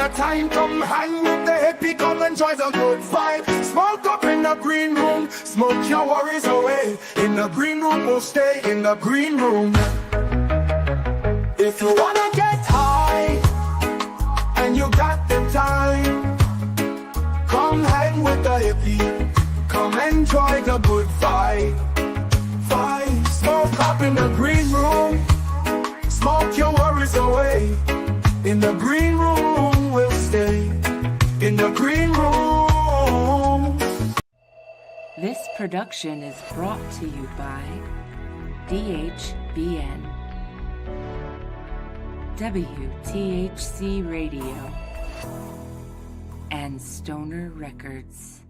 the time, come hang with the hippie, come enjoy the good vibe. Smoke up in the green room, smoke your worries away. In the green room, we'll stay in the green room. If you wanna get high, and you got the time, come hang with the hippie, come enjoy the good vibe. Smoke up in the green room, smoke your worries away. In the green room we'll stay, in the green room. This production is brought to you by DHBN, WTHC Radio, and Stoner Records.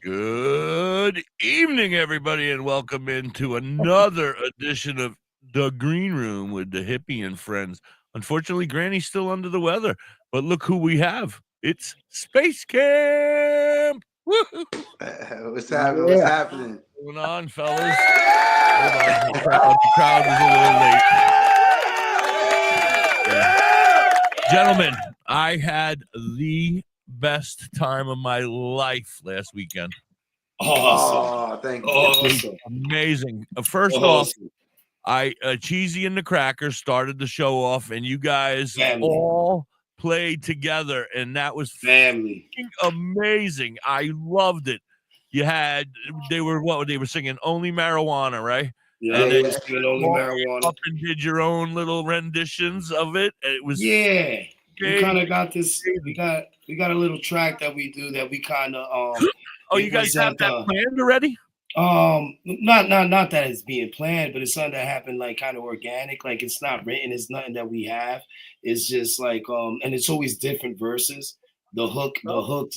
Good evening, everybody, and welcome into another edition of The Green Room with the Hippie and friends. Unfortunately, Granny's still under the weather, but look who we have. It's Space Camp. What's happening? What's happening? What's going on, fellas? Hold on, the crowd is a little late. Yeah. Gentlemen, I had the best time of my life last weekend. Oh, thank you. Awesome. Amazing. First off, Cheesy and the Crackers started the show off, and you guys all played together, and that was family amazing. I loved it. They were singing Only Marijuana, right? Yeah, and they were singing Only Marijuana. Up and did your own little renditions of it. It was we kind of got this. We got a little track that we do that we kind of Oh, you guys have that planned already? Not that it's being planned, but it's something that happened like kind of organic. Like it's not written. It's nothing that we have. It's just like and it's always different verses. The hook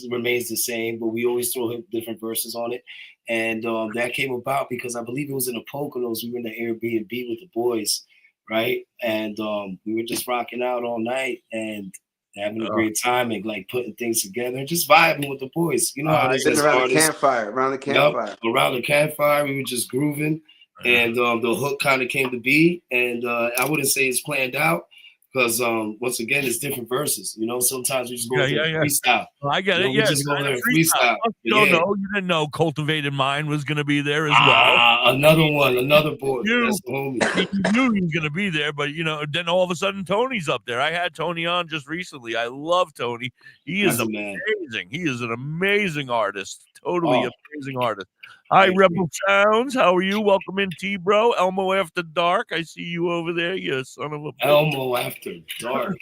remains the same, but we always throw different verses on it. And that came about because I believe it was in the Poconos. We were in the Airbnb with the boys, right? And we were just rocking out all night and having a great time and like putting things together and just vibing with the boys. You know how it is around the campfire. Around the campfire, we were just grooving, and the hook kind of came to be. And I wouldn't say it's planned out because once again, it's different verses. You know, sometimes we just go freestyle. Well, I get it. We just go there freestyle. You didn't know Cultivated Mind was going to be there as well. Another boy. That's the homie. You knew he was going to be there, but then all of a sudden Tony's up there. I had Tony on just recently. I love Tony. He is amazing. He is an amazing artist. Totally amazing artist. Hi, Rebel Sounds. How are you? Welcome in, T-Bro. Elmo After Dark. I see you over there, you son of a bitch. Elmo After Dark.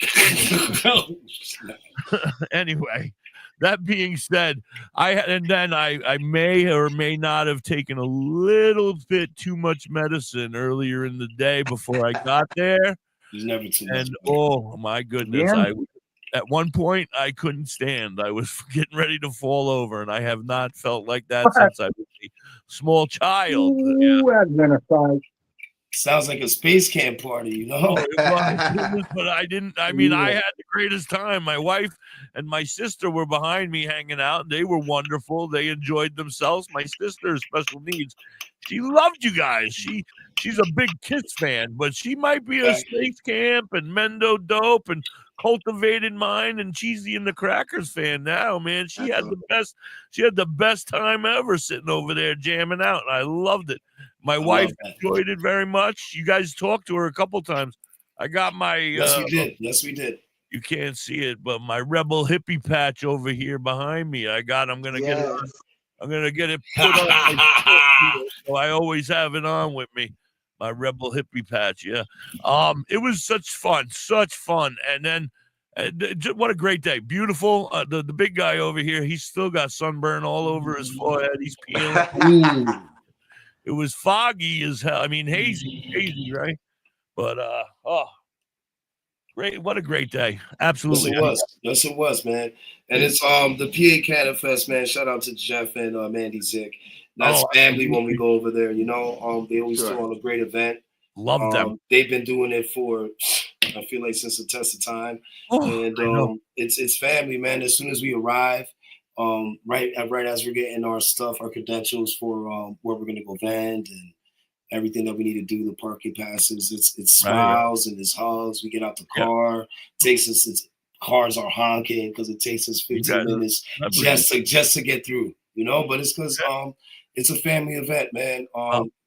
Anyway, that being said, I may or may not have taken a little bit too much medicine earlier in the day before I got there. There's never too much. And oh my goodness, at one point I couldn't stand. I was getting ready to fall over, and I have not felt like that since I was a small child. Sounds like a space camp party, you know? But I didn't. I mean, I had the greatest time. My wife and my sister were behind me hanging out. They were wonderful. They enjoyed themselves. My sister has special needs. She loved you guys. She's a big Kiss fan, but she might be a Space Camp and Mendo Dope and Cultivated Mind and Cheesy and the Crackers fan now, man. She had the best time ever sitting over there jamming out. I loved it. My wife enjoyed it very much. You guys talked to her a couple times. I got my Yes, we did. You can't see it, but my Rebel Hippie patch over here behind me. I'm gonna get it. I'm gonna get it put on my so I always have it on with me. My Rebel Hippie patch, yeah. It was such fun. And then what a great day. Beautiful. The big guy over here, he's still got sunburn all over his forehead. He's peeling. It was foggy as hell. I mean, hazy, right? But great! What a great day! Absolutely, yes, it was, man. And it's the PA Canada Fest, man. Shout out to Jeff and Mandy Zick. That's family when we go over there. You know, they always throw on a great event. Love them. They've been doing it for, I feel like, since the test of time. And it's family, man. As soon as we arrive, right as we're getting our stuff, our credentials for where we're gonna go vend and everything that we need to do, the parking passes. It's Right. smiles and it's hugs. We get out the car, takes us. Cars are honking because it takes us 15 minutes just to get through. You know, but it's because it's a family event, man.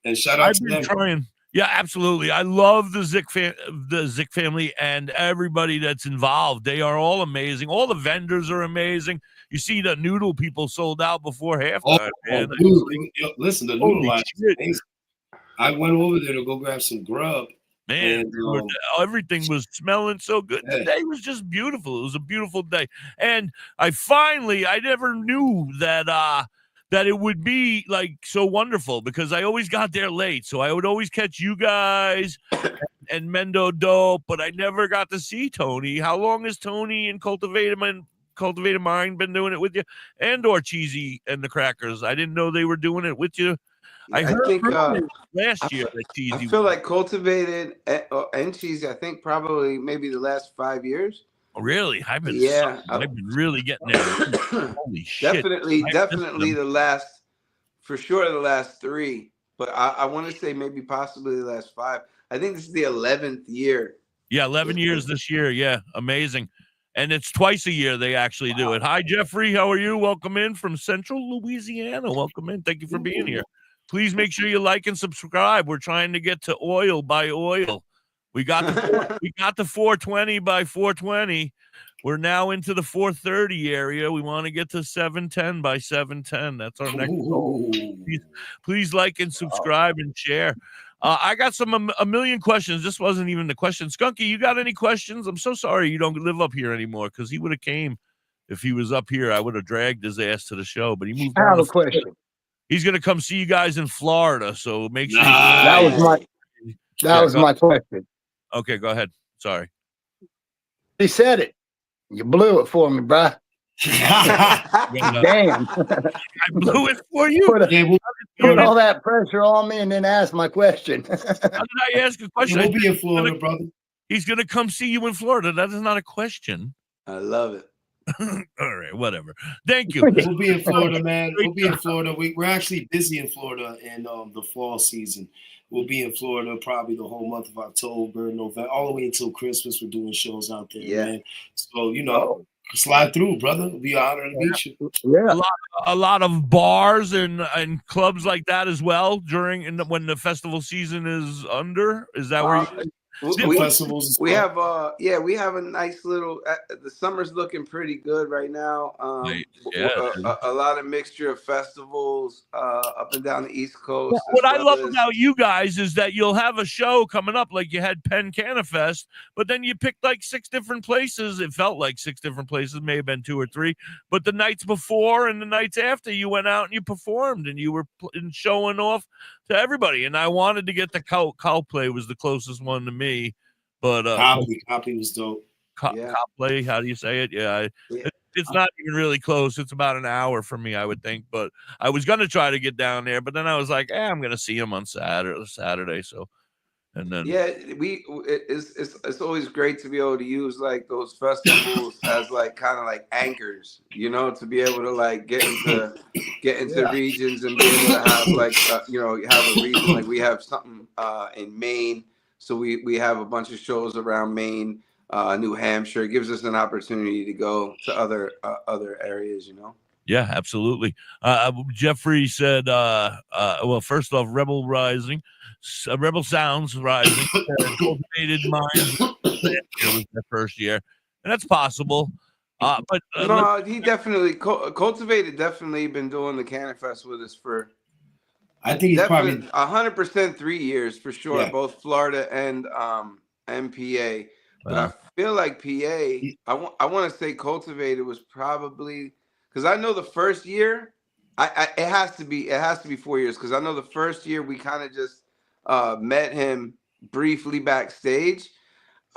And shout out to them. Trying. Yeah, absolutely. I love the Zik family and everybody that's involved. They are all amazing. All the vendors are amazing. You see the noodle people sold out before halftime. Listen, the noodle line is amazing. I went over there to go grab some grub. Man, and, everything was smelling so good. The day was just beautiful. It was a beautiful day. And I never knew that it would be like so wonderful because I always got there late. So I would always catch you guys and Mendo Dope, but I never got to see Tony. How long has Tony and Cultivated Mind been doing it with you? And or Cheesy and the Crackers? I didn't know they were doing it with you. I think last year that Cheesy. I feel like Cultivated and Cheesy. I think probably maybe the last 5 years. Oh, really? I've been really getting there. Holy shit! Definitely the last, for sure the last 3. But I want to say maybe possibly the last 5. I think this is the 11th year. Yeah, 11 years this year. Yeah, amazing. And it's twice a year they actually do it. Hi, Jeffrey. How are you? Welcome in from Central Louisiana. Welcome in. Thank you for being here. Please make sure you like and subscribe. We're trying to get to oil by oil. We got the 420 by 420. We're now into the 430 area. We want to get to 710 by 710. That's our next goal. Please like and subscribe and share. I got a million questions. This wasn't even the question. Skunky, you got any questions? I'm so sorry you don't live up here anymore because he would have came if he was up here. I would have dragged his ass to the show, but he moved. I have a question. He's going to come see you guys in Florida, so make sure. That was my question. Okay, go ahead. Sorry. He said it. You blew it for me, bruh. Damn. I blew it for you. Put all that pressure on me and then ask my question. How did I ask a question? We'll be in Florida, brother. He's going to come see you in Florida. That is not a question. I love it. All right, whatever. Thank you. We'll be in Florida, man. We'll be in Florida. We're actually busy in Florida in the fall season. We'll be in Florida probably the whole month of October, November, all the way until Christmas. We're doing shows out there, man. So, slide through, brother. It'll be an honor to meet you. Yeah. A lot of bars and clubs like that as well when the festival season is under. Is that where you we have a nice little the summer's looking pretty good right now. A lot of mixture of festivals up and down the East Coast. What I love about you guys is that you'll have a show coming up like you had Penn Canifest, but then you picked like 6 different places. It felt like 6 different places, may have been 2 or 3, but the nights before and the nights after you went out and you performed and you were showing off to everybody. And I wanted to get the Coldplay was the closest one to me. But copy was dope. Coldplay, how do you say it? It's not even really close. It's about an hour for me, I would think. But I was gonna try to get down there, but then I was like, I'm gonna see him on Saturday. So, and then it's always great to be able to use like those festivals as like kind of like anchors, to be able to like get into regions and be able to have like have a region. Like we have something in Maine. So we have a bunch of shows around Maine, New Hampshire. It gives us an opportunity to go to other areas, Yeah, absolutely. Jeffrey said, well, first off, Rebel Sounds Rising, Cultivated Minds was their first year. And that's possible. But he definitely, Cultivated definitely been doing the Canifest with us for, I think he's probably 100% 3 years for sure, both Florida and PA. But I feel like PA, I want to say Cultivated was probably, because I know the first year, it has to be 4 years, because I know the first year we kind of just met him briefly backstage,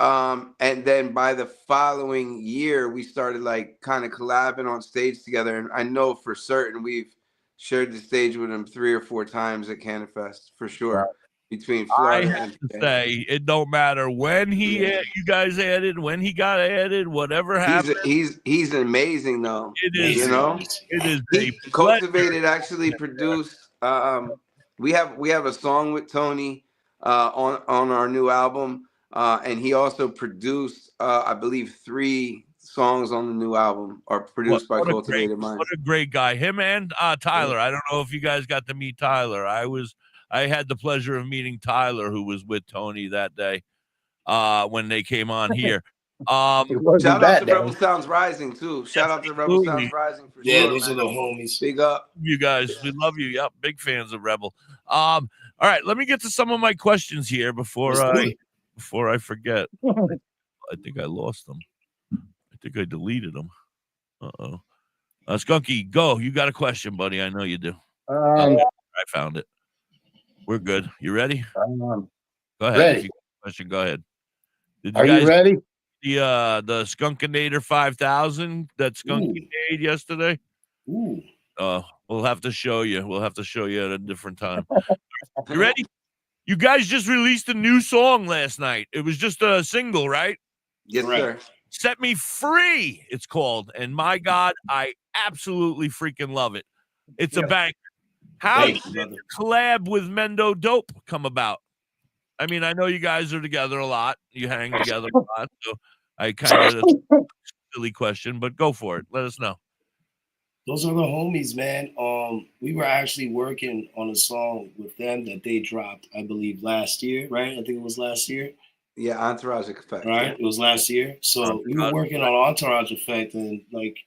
and then by the following year we started like kind of collabing on stage together, and I know for certain we've shared the stage with him 3 or 4 times at Canifest for sure. Between Florida I have to say, it don't matter when you guys added, when he got added, whatever happened. He's amazing though. It is, It is. Cultivated actually produced we have a song with Tony on our new album, and he also produced I believe 3 songs on the new album are produced by Cultivated Minds. What a great guy. Him and Tyler. I don't know if you guys got to meet Tyler. I had the pleasure of meeting Tyler, who was with Tony that day when they came on here. Shout out to Rebel Sounds Rising too. Shout out to Rebel Sounds Rising for sure. Those are the homies. Big up. You guys. We love you. Yep, big fans of Rebel. All right, let me get to some of my questions here before I forget. I think I lost them. I think I deleted them. Uh-oh. Skunky, go. You got a question, buddy. I know you do. I found it. We're good. You ready? Go ahead. Ready. If you got a question, go ahead. Are you ready? The Skunkinator 5000 that Skunky made yesterday? Ooh. We'll have to show you. We'll have to show you at a different time. You ready? You guys just released a new song last night. It was just a single, right? Yes, sir. Set Me Free, it's called. And my God, I absolutely freaking love it. It's a banger. How did the collab with Mendo Dope come about? I mean, I know you guys are together a lot. You hang together a lot. So I kind of silly question, but go for it. Let us know. Those are the homies, man. We were actually working on a song with them that they dropped, I believe, last year, right? I think it was last year. Yeah, Entourage Effect. Right? It was last year. So we were working on Entourage Effect, and like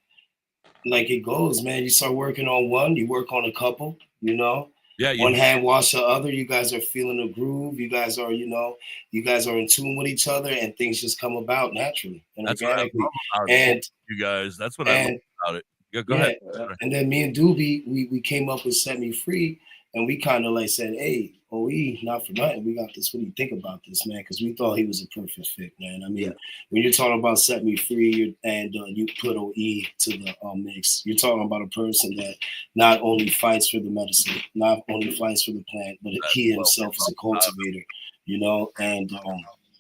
it goes, man. You start working on one, you work on a couple, you know. Yeah, one hand wash the other. You guys are feeling the groove. You guys are, you guys are in tune with each other, and things just come about naturally and organically. And you guys, that's what I love about it. Yeah, go ahead. And then me and Doobie, we came up with Set Me Free, and we kind of like said, hey, OE, not for nothing, we got this. What do you think about this, man? Because we thought he was a perfect fit, man. I mean, when you're talking about Set Me Free and you put OE to the mix, you're talking about a person that not only fights for the medicine, not only fights for the plant, but he himself is a cultivator, and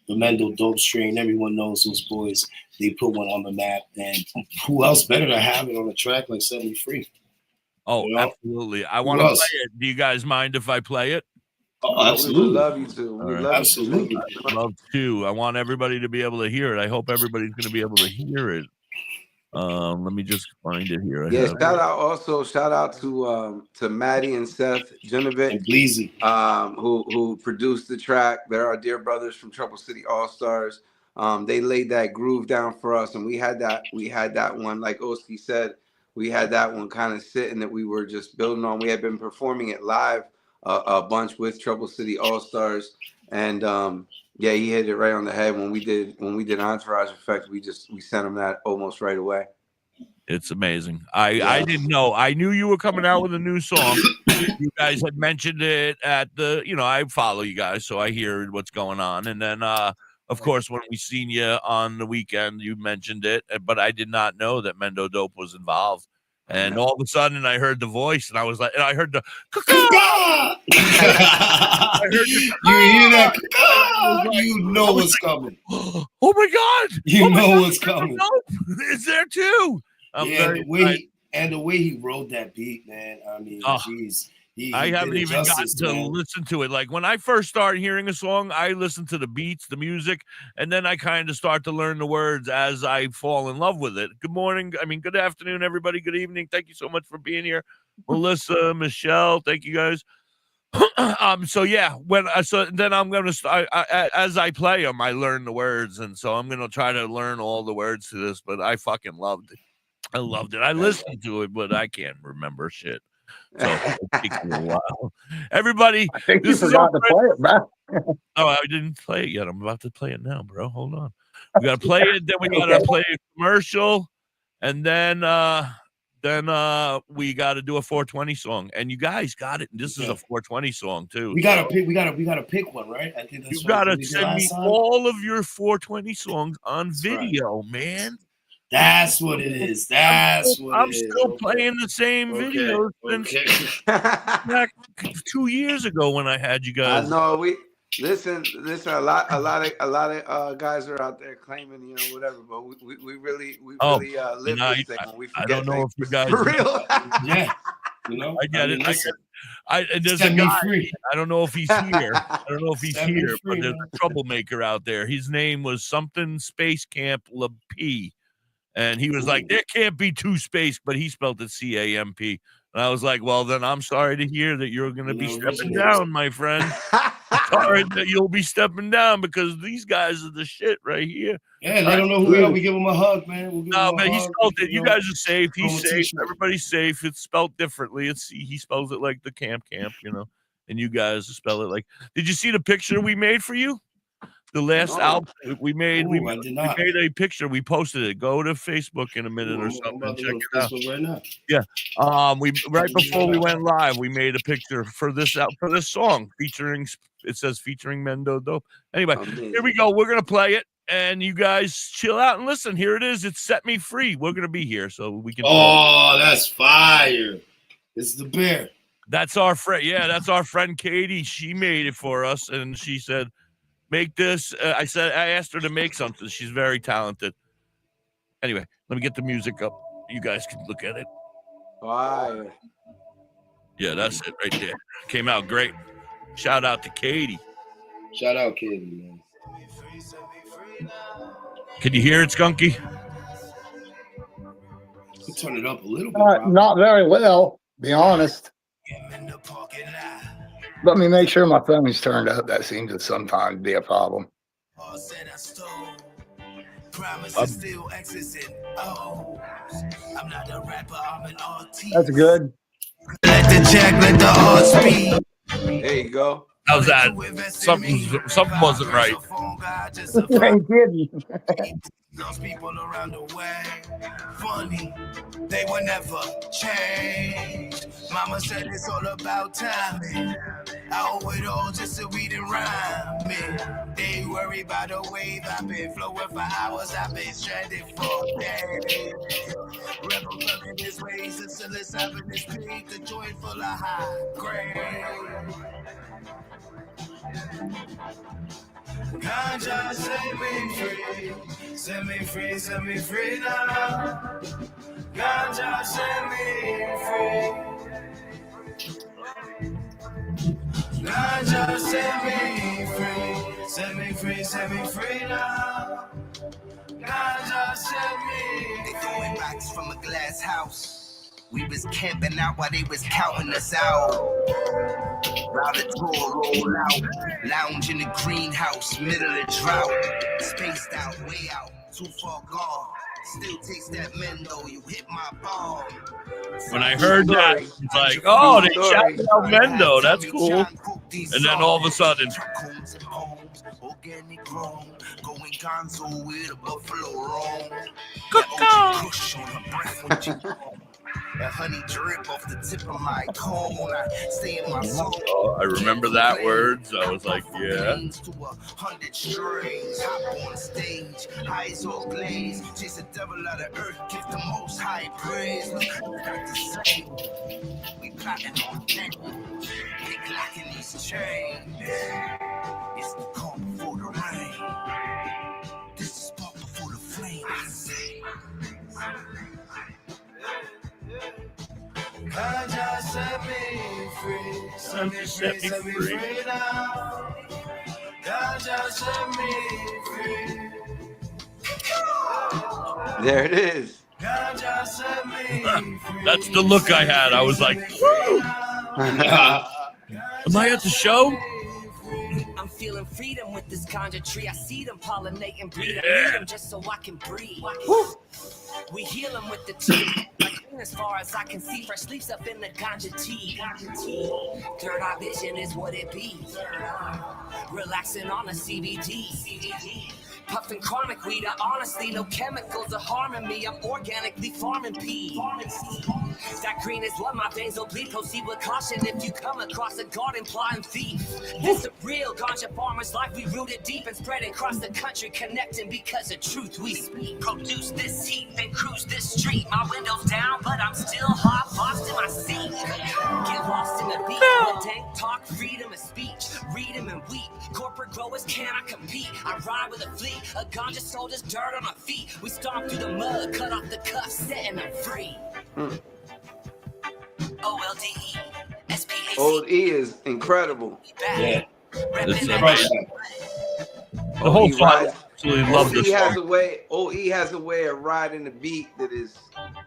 the Mendo Dope strain, everyone knows those boys. They put one on the map, and who else better to have it on a track like Set Me Free? Oh, absolutely. I want to play it. Do you guys mind if I play it? Oh, absolutely. We love you too. We love absolutely. You too. Love to. I want everybody to be able to hear it. I hope everybody's going to be able to hear it. Let me just find it here. Shout out to Maddie and Seth Genovic, who produced the track. They're our dear brothers from Trouble City All Stars. They laid that groove down for us, and we had that one, like Oskie said, we had that one kind of sitting that we were just building on. We had been performing it live a bunch with Trouble City All Stars, and he hit it right on the head when we did Entourage Effect. We sent him that almost right away. It's amazing. I didn't know. I knew you were coming out with a new song. You guys had mentioned it at the, I follow you guys, so I hear what's going on. And then, of course, when we seen you on the weekend, you mentioned it, but I did not know that Mendo Dope was involved. And all of a sudden, I heard the voice, and I was like, and I heard the I heard you hear that? You know what's coming. Oh my God! You know what's coming. It's there too. The way he wrote that beat, man. I mean, jeez. I haven't even gotten to listen to it. Like when I first started hearing a song, I listen to the beats, the music, and then I kind of start to learn the words as I fall in love with it. Good morning. Good afternoon, everybody. Good evening. Thank you so much for being here. Melissa, Michelle, thank you guys. Then I'm going to as I play them, I learn the words. And so I'm going to try to learn all the words to this, but I fucking loved it. I loved it. I listened to it, but I can't remember shit. So it takes me a while. Everybody, I think you forgot to play it, man. Oh, I didn't play it yet. I'm about to play it now, bro. Hold on. We gotta play it, then we gotta play a commercial, and then we gotta do a 420 song. And you guys got it. This is a 420 song too. We gotta pick one, right? I think that's you gotta send me all of your 420 songs on video, man. That's what it is. I'm still playing the same videos since back 2 years ago when I had you guys. I know we listen. A lot of guys are out there claiming, whatever, but we really live this thing. We I don't know if you guys for real. Yeah, I get it. There's Set a me guy. free. I don't know if he's here. I don't know if he's Set me here, free, but there's man. a troublemaker out there. His name was something Space Camp P. And he was like, there can't be two space, but he spelled it CAMP. And I was like, well, then I'm sorry to hear that you're going to be stepping down, my friend. Sorry that you'll be stepping down because these guys are the shit right here. Yeah, let them know who we are. We give them a hug, man. We'll give No, them a man, he hug, spelled it. You guys are safe. He's throw 'em a safe. t-shirt. Everybody's safe. It's spelled differently. He spells it like the camp, and you guys spell it like. Did you see the picture we made for you? The last album we made, we made a picture. We posted it. Go to Facebook in a minute or something and check it out. Right now. Yeah. We right before we went live, we made a picture for this song featuring. It says featuring Mendo Dope. Anyway, here we go. We're gonna play it, and you guys chill out and listen. Here it is. It's Set Me Free. We're gonna be here, so we can. Oh, that's fire! It's the bear. That's our friend. Yeah, that's our friend Katie. She made it for us, and she said, make this. I asked her to make something. She's very talented. Anyway, let me get the music up. You guys can look at it. Fire. Yeah, that's it right there. Came out great. Shout out to Katie. Shout out, Katie, man. Can you hear it, Skunky? You turn it up a little bit. Not very well, be honest. Let me make sure my phone's turned up. That seems to sometimes be a problem. That's good. Let the check, let the heart speak. There you go. How's that? Something wasn't right. You ain't kidding. Those people around the way, funny, they will never change. Mama said it's all about timing. I owe it all just to read and rhyme. Man, they worry about the wave. I've been flowing for hours. I've been stranded for days. Rebel in this ways until it's having this peak. The joint full of high grade. Ganja, set me free, set me free, set me free now. Ganja, set me free. Ganja, set me free, set me free, set me free now. Ganja, set me. They throwing rocks from a glass house. We was camping out while they was counting us out. Round the door, roll out. Lounge in the greenhouse, middle of drought. Spaced out, way out, too far gone. Still taste that Mendo, you hit my ball. When I heard that, it's like, oh, they shouted out Mendo. That's cool. And then all of a sudden, organic grown, going gonzo with a buffalo roam. That honey drip off the tip of my cone. I stay in my soul. oh, I remember that word. So I was like, yeah. To 100 strings, hop on stage, eyes all glaze, chase the devil out of earth, give the most high praise. Look what I got to say. We plotting on deck, they clocking these chains. It's the calm before the rain. This is spark before the flame. I say. Ganja, set me free, set me free now. Ganja, set me free. There it is. Ganja, set me free. That's the look I had. I was like, woo! Am I at the show? I'm feeling freedom with this ganja tree. I see them pollinate and breed. Yeah. I need them just so I can breathe. We heal them with the tea. As far as I can see, fresh leaves up in the ganja tea. Third eye vision is what it be. Relaxing on a CBD. Puffing chronic weed, honestly, no chemicals are harming me. I'm organically farming pee. That green is what my veins will bleed. Proceed with caution if you come across a garden plotting thief. This a real ganja farmer's life. We rooted deep and spreading across the country, connecting because of truth we speak. Produce this heat, then cruise this street. My windows down, but I'm still hot, lost in my seat. Get lost in the beat. But dank talk, freedom of speech. Read them and weep. Corporate growers cannot compete. I ride with a fleet. A ganja soldier's dirt on my feet. We stomp through the mud, cut off the cuffs, setting them free. OUTTA, SPACE Old E is incredible. Yeah. It's Crush amazing. that. The whole OE song. rides- Absolutely love this has song. a way. OE has a way of riding the beat that is.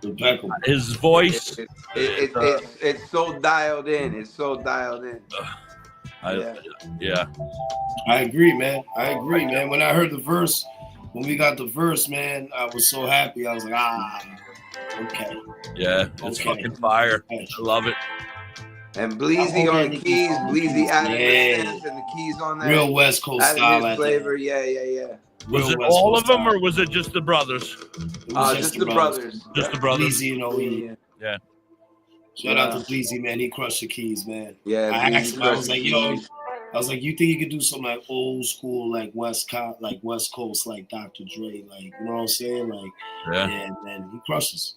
Impeccable. His voice. It's so dialed in. It's so dialed in. Yeah. I agree, man. When I heard the verse, when we got the verse, man, I was so happy. I was like, okay. Yeah, it's fucking fire. I love it. And Bleezy on the keys, Bleezy added the stems and the keys on that. Real West Coast style. His flavor, yeah. Was it all of them, or was it just the brothers? Just the brothers. Just the brothers. Bleezy and OE. Yeah. Shout out to Bleezy, man. He crushed the keys, man. Yeah. I asked him, I was like, you think you could do some like old school, like West Coast, like Dr. Dre, like, you know what I'm saying? Like, yeah, man, he crushes,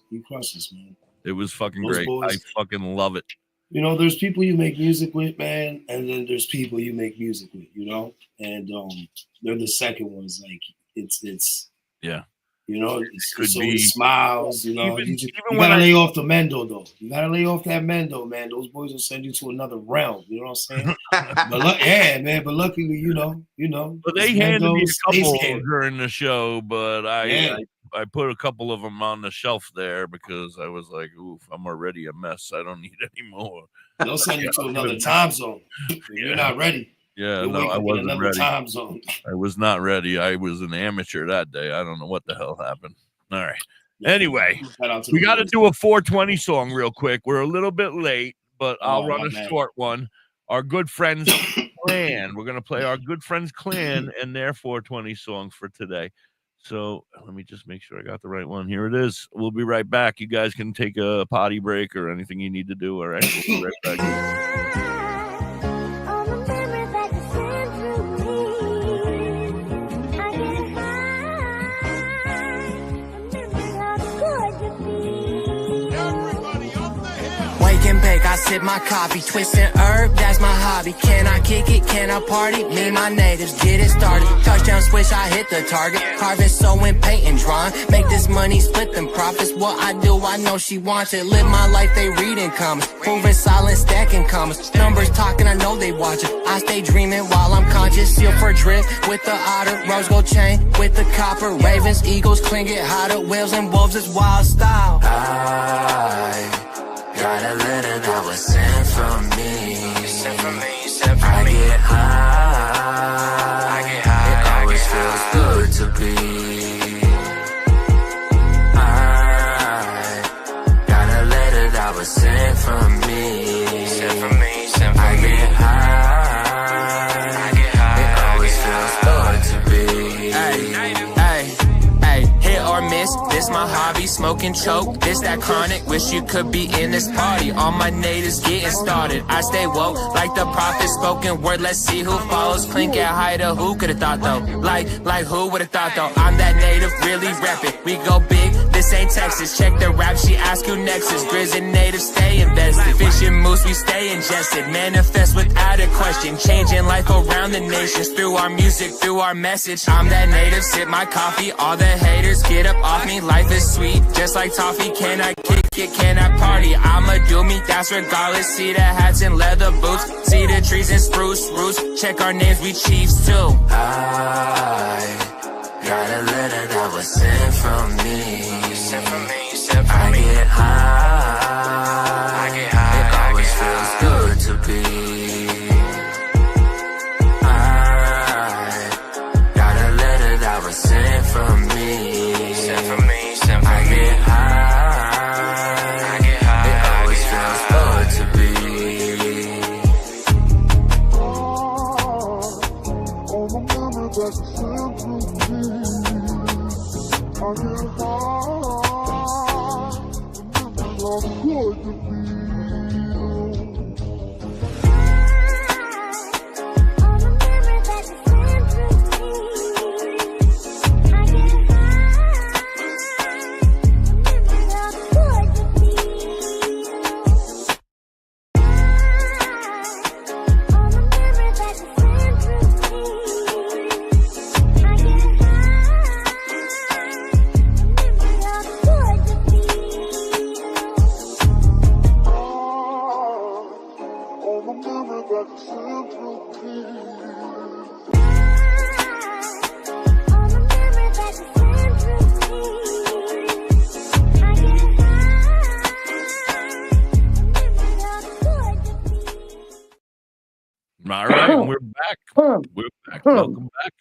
man. It was fucking Those great. boys. I fucking love it. You know, there's people you make music with, man, and then there's people you make music with, you know, and they're the second ones. Like, it's yeah. You know, it's Could so be. he smiles, you know. Even you when gotta I- lay off the Mendo, though. You gotta lay off that Mendo, man. Those boys will send you to another realm. You know what I'm saying? But luckily, you know. But they it's handed me Mendo's a couple space camp. during the show, but I put a couple of them on the shelf there because I was like, oof, I'm already a mess. I don't need any more. They'll send you to another time zone. You're not ready. Yeah, You'll no, wake I up in wasn't another ready. time zone. I was not ready. I was an amateur that day. I don't know what the hell happened. All right. Anyway, we got to do a 420 song real quick. We're a little bit late, but I'll run a short one. Our good friends Clan. We're going to play our good friends Clan and their 420 songs for today. So let me just make sure I got the right one. Here it is. We'll be right back. You guys can take a potty break or anything you need to do. All right. We'll be right back. Wake and bake, I sip my coffee, twisting herb, that's my hobby. Can I kick it? Can I party? Me and my natives get it started. Touchdown switch, I hit the target. Carving, sewing, painting, drawing. Make this money, split them profits. What I do, I know she wants it. Live my life, they reading comments. Proving silent, stacking comments. Numbers talking, I know they watching. I stay dreaming while I'm conscious. Seal for drip with the otter. Rose gold chain with the copper. Ravens, eagles, cling it hotter. Whales and wolves is wild style. I got a letter that was sent from me. I get high. It always feels good to be. I got a letter that was sent from me. I get high. It always feels good to be. Hit or miss, this my hobby, smoking choke, this that chronic, wish you could be in this party, all my natives getting started, I stay woke, like the prophet, spoken word, let's see who follows, clink at Haida, who could've thought though, like who would've thought though, I'm that native, really rep it, we go big, this ain't Texas, check the rap, she ask who next is, Grizz and native, stay invested, fish and moose, we stay ingested, manifest without a question, changing life around the nations, through our music, through our message, I'm that native, sip my coffee, all the haters, get up off me, life is sweet, just like toffee, can I kick it, can I party, I'ma do me, that's regardless, see the hats and leather boots, see the trees and spruce roots, check our names, we chiefs too. I got a letter that was sent from me. I get high. It always feels good to be. I got a letter that was sent from me. I get high. It always feels good to be. All the memories that you sent to me, I get high, remember how good to be. All right, we're back. We're back. Welcome back.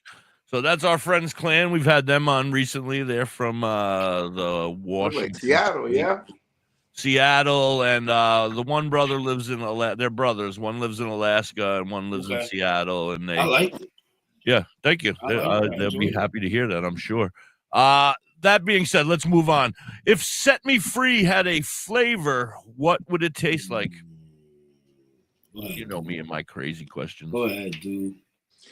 So that's our friends clan. We've had them on recently. They're from the Washington, Seattle, yeah. Seattle, and the one brother lives in Alaska. They're brothers. One lives in Alaska and one lives in Seattle. And they, I like it. Yeah, thank you. They'll be happy to hear that, I'm sure. That being said, let's move on. If Set Me Free had a flavor, what would it taste like? You know me and my crazy questions. Go ahead, dude.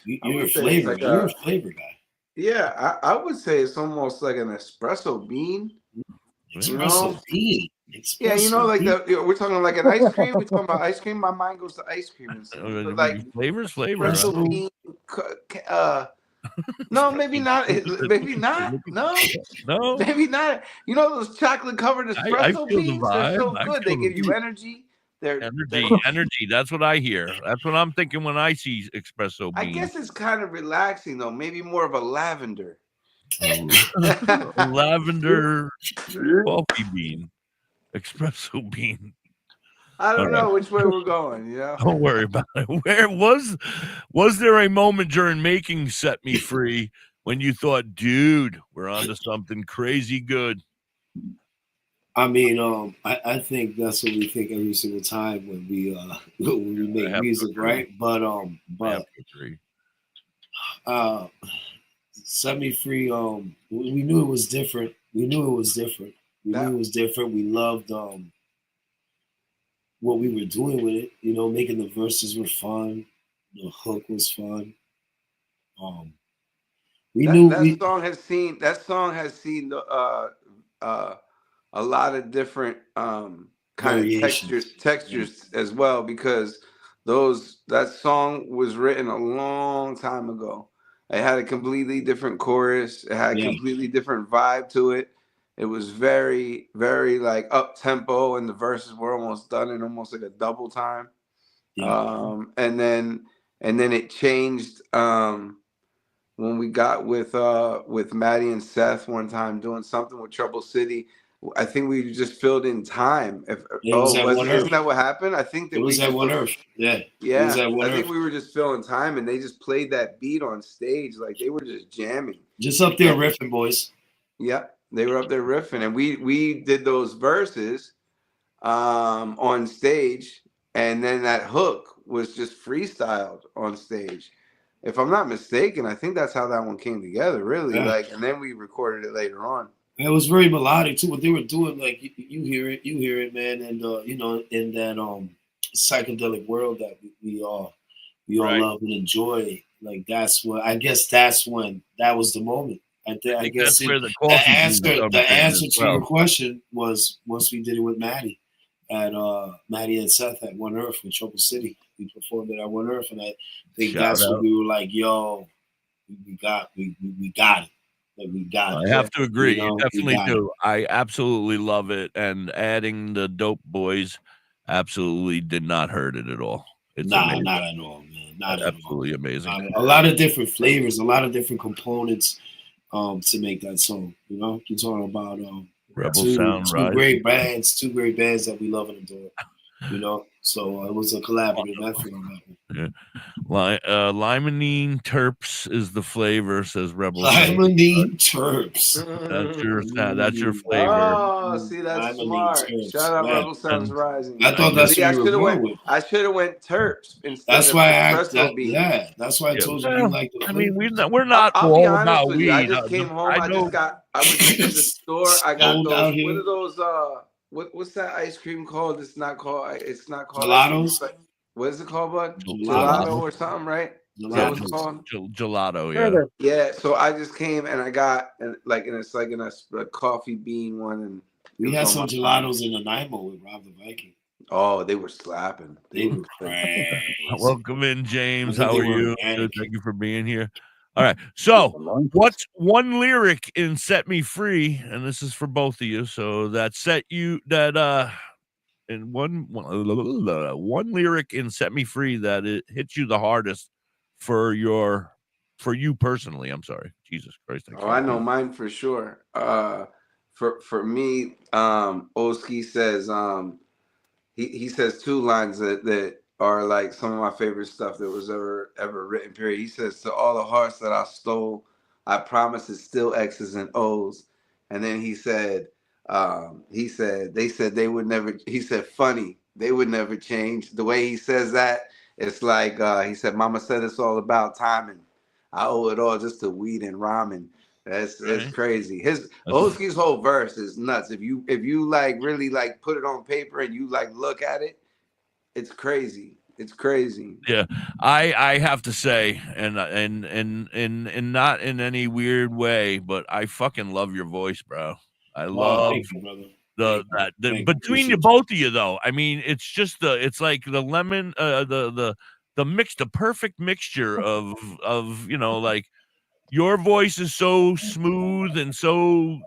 You're a flavor. You're a flavor guy. Yeah, I would say it's almost like an espresso bean. Espresso bean. Yeah, you know, like we're talking like an ice cream. We're talking about ice cream. My mind goes to ice cream. And like flavors. Espresso bean. No, maybe not. Maybe not. No, maybe not. You know those chocolate covered espresso beans? They're so good. They give you energy. Energy. That's what I hear. That's what I'm thinking when I see espresso beans. I guess it's kind of relaxing though. Maybe more of a lavender. Lavender coffee bean, espresso bean. I don't know which way we're going. You know. Don't worry about it. Where was there a moment during making Set Me Free when you thought, dude, we're onto something crazy good? I mean, I think that's what we think every single time when we make music, right? But Set Me Free, we knew it was different. We knew it was different. We loved what we were doing with it. You know, making the verses were fun. The hook was fun. That song has seen a lot of different kind of textures as well, because that song was written a long time ago. It had a completely different chorus. It had a completely different vibe to it. It was very, very like up tempo, and the verses were almost done in almost like a double time. And then it changed when we got with Maddie and Seth one time doing something with Trouble City. I think we just filled in time. Isn't that what happened? I think that it was at One Earth. Yeah. I think we were just filling time, and they just played that beat on stage like they were just jamming. Just up there riffing, boys. Yeah, they were up there riffing, and we did those verses on stage, and then that hook was just freestyled on stage. If I'm not mistaken, I think that's how that one came together, really. And then we recorded it later on. It was very melodic too. What they were doing, like you hear it, man, and you know, in that psychedelic world that we all love and enjoy. Like I guess that's when that was the moment. I guess that's where the answer to your question was once we did it with Maddie and Seth at One Earth in Trouble City. We performed it at One Earth, and I think that's when we were like, "Yo, we got it." I have to agree. You definitely do. I absolutely love it. And adding the Dope Boys absolutely did not hurt it at all. It's amazing. Not at all, man. Absolutely amazing. A lot of different flavors, a lot of different components to make that song. You know, you're talking about Rebel Sound, two great bands that we love and adore. You know, so it was a collaborative effort on that one. Yeah. Limonene terps is the flavor, says Rebel. Limonene terps. That's your flavor. Oh, see, that's smart. Terps. Shout out Rebel Sounds Rising. I thought that's what you were going with. I should have went terps instead. That's why that's why I told you you like the flavor. I mean, we're not all about weed. I just came home. I was in the store. I got those. What are those? What's that ice cream called? It's not called gelatos. What is it called, bud? Gelato or something, right? Is that what it's called? Gelato, yeah. Yeah. So I just came and I got it's like in a coffee bean one, and we had some gelatos in Nanaimo with Rob the Viking. Oh, they were slapping. They were crazy. Welcome in, James. How are you? Good. Thank you for being here. All right. So, what's one lyric in Set Me Free? And this is for both of you. So that one lyric in Set Me Free that it hits you the hardest for you personally? I'm sorry, Jesus Christ. Oh, I know mine for sure. For me, Oskie says he says two lines that are like some of my favorite stuff that was ever written. Period. He says, "To all the hearts that I stole, I promise it's still X's and O's." And then he said they said they would never. He said, "Funny, they would never change." The way he says that, it's like he said, "Mama said it's all about timing. I owe it all just to weed and rhyming." It's crazy. Oskie's whole verse is nuts. If you like really like put it on paper and you like look at it, it's crazy. It's crazy. Yeah, I have to say, and not in any weird way, but I fucking love your voice, bro. I love thank you, brother. between you both of you though. I mean, it's like the lemon, the perfect mixture of like. Your voice is so smooth and so,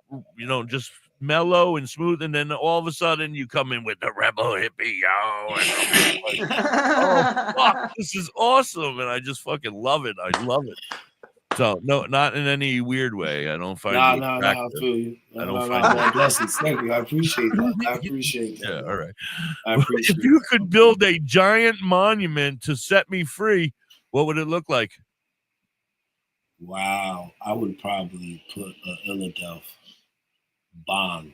just mellow and smooth. And then all of a sudden you come in with the rebel hippie, yo. And I'm like, oh, fuck, this is awesome. And I just fucking love it. I love it. So, no, not in any weird way. I don't find you attractive. I feel you. I don't find you. Blessings. Thank you. I appreciate that. Yeah, all right. I appreciate If you could build a giant monument to Set Me Free, what would it look like? Wow, I would probably put a Philadelphia bong.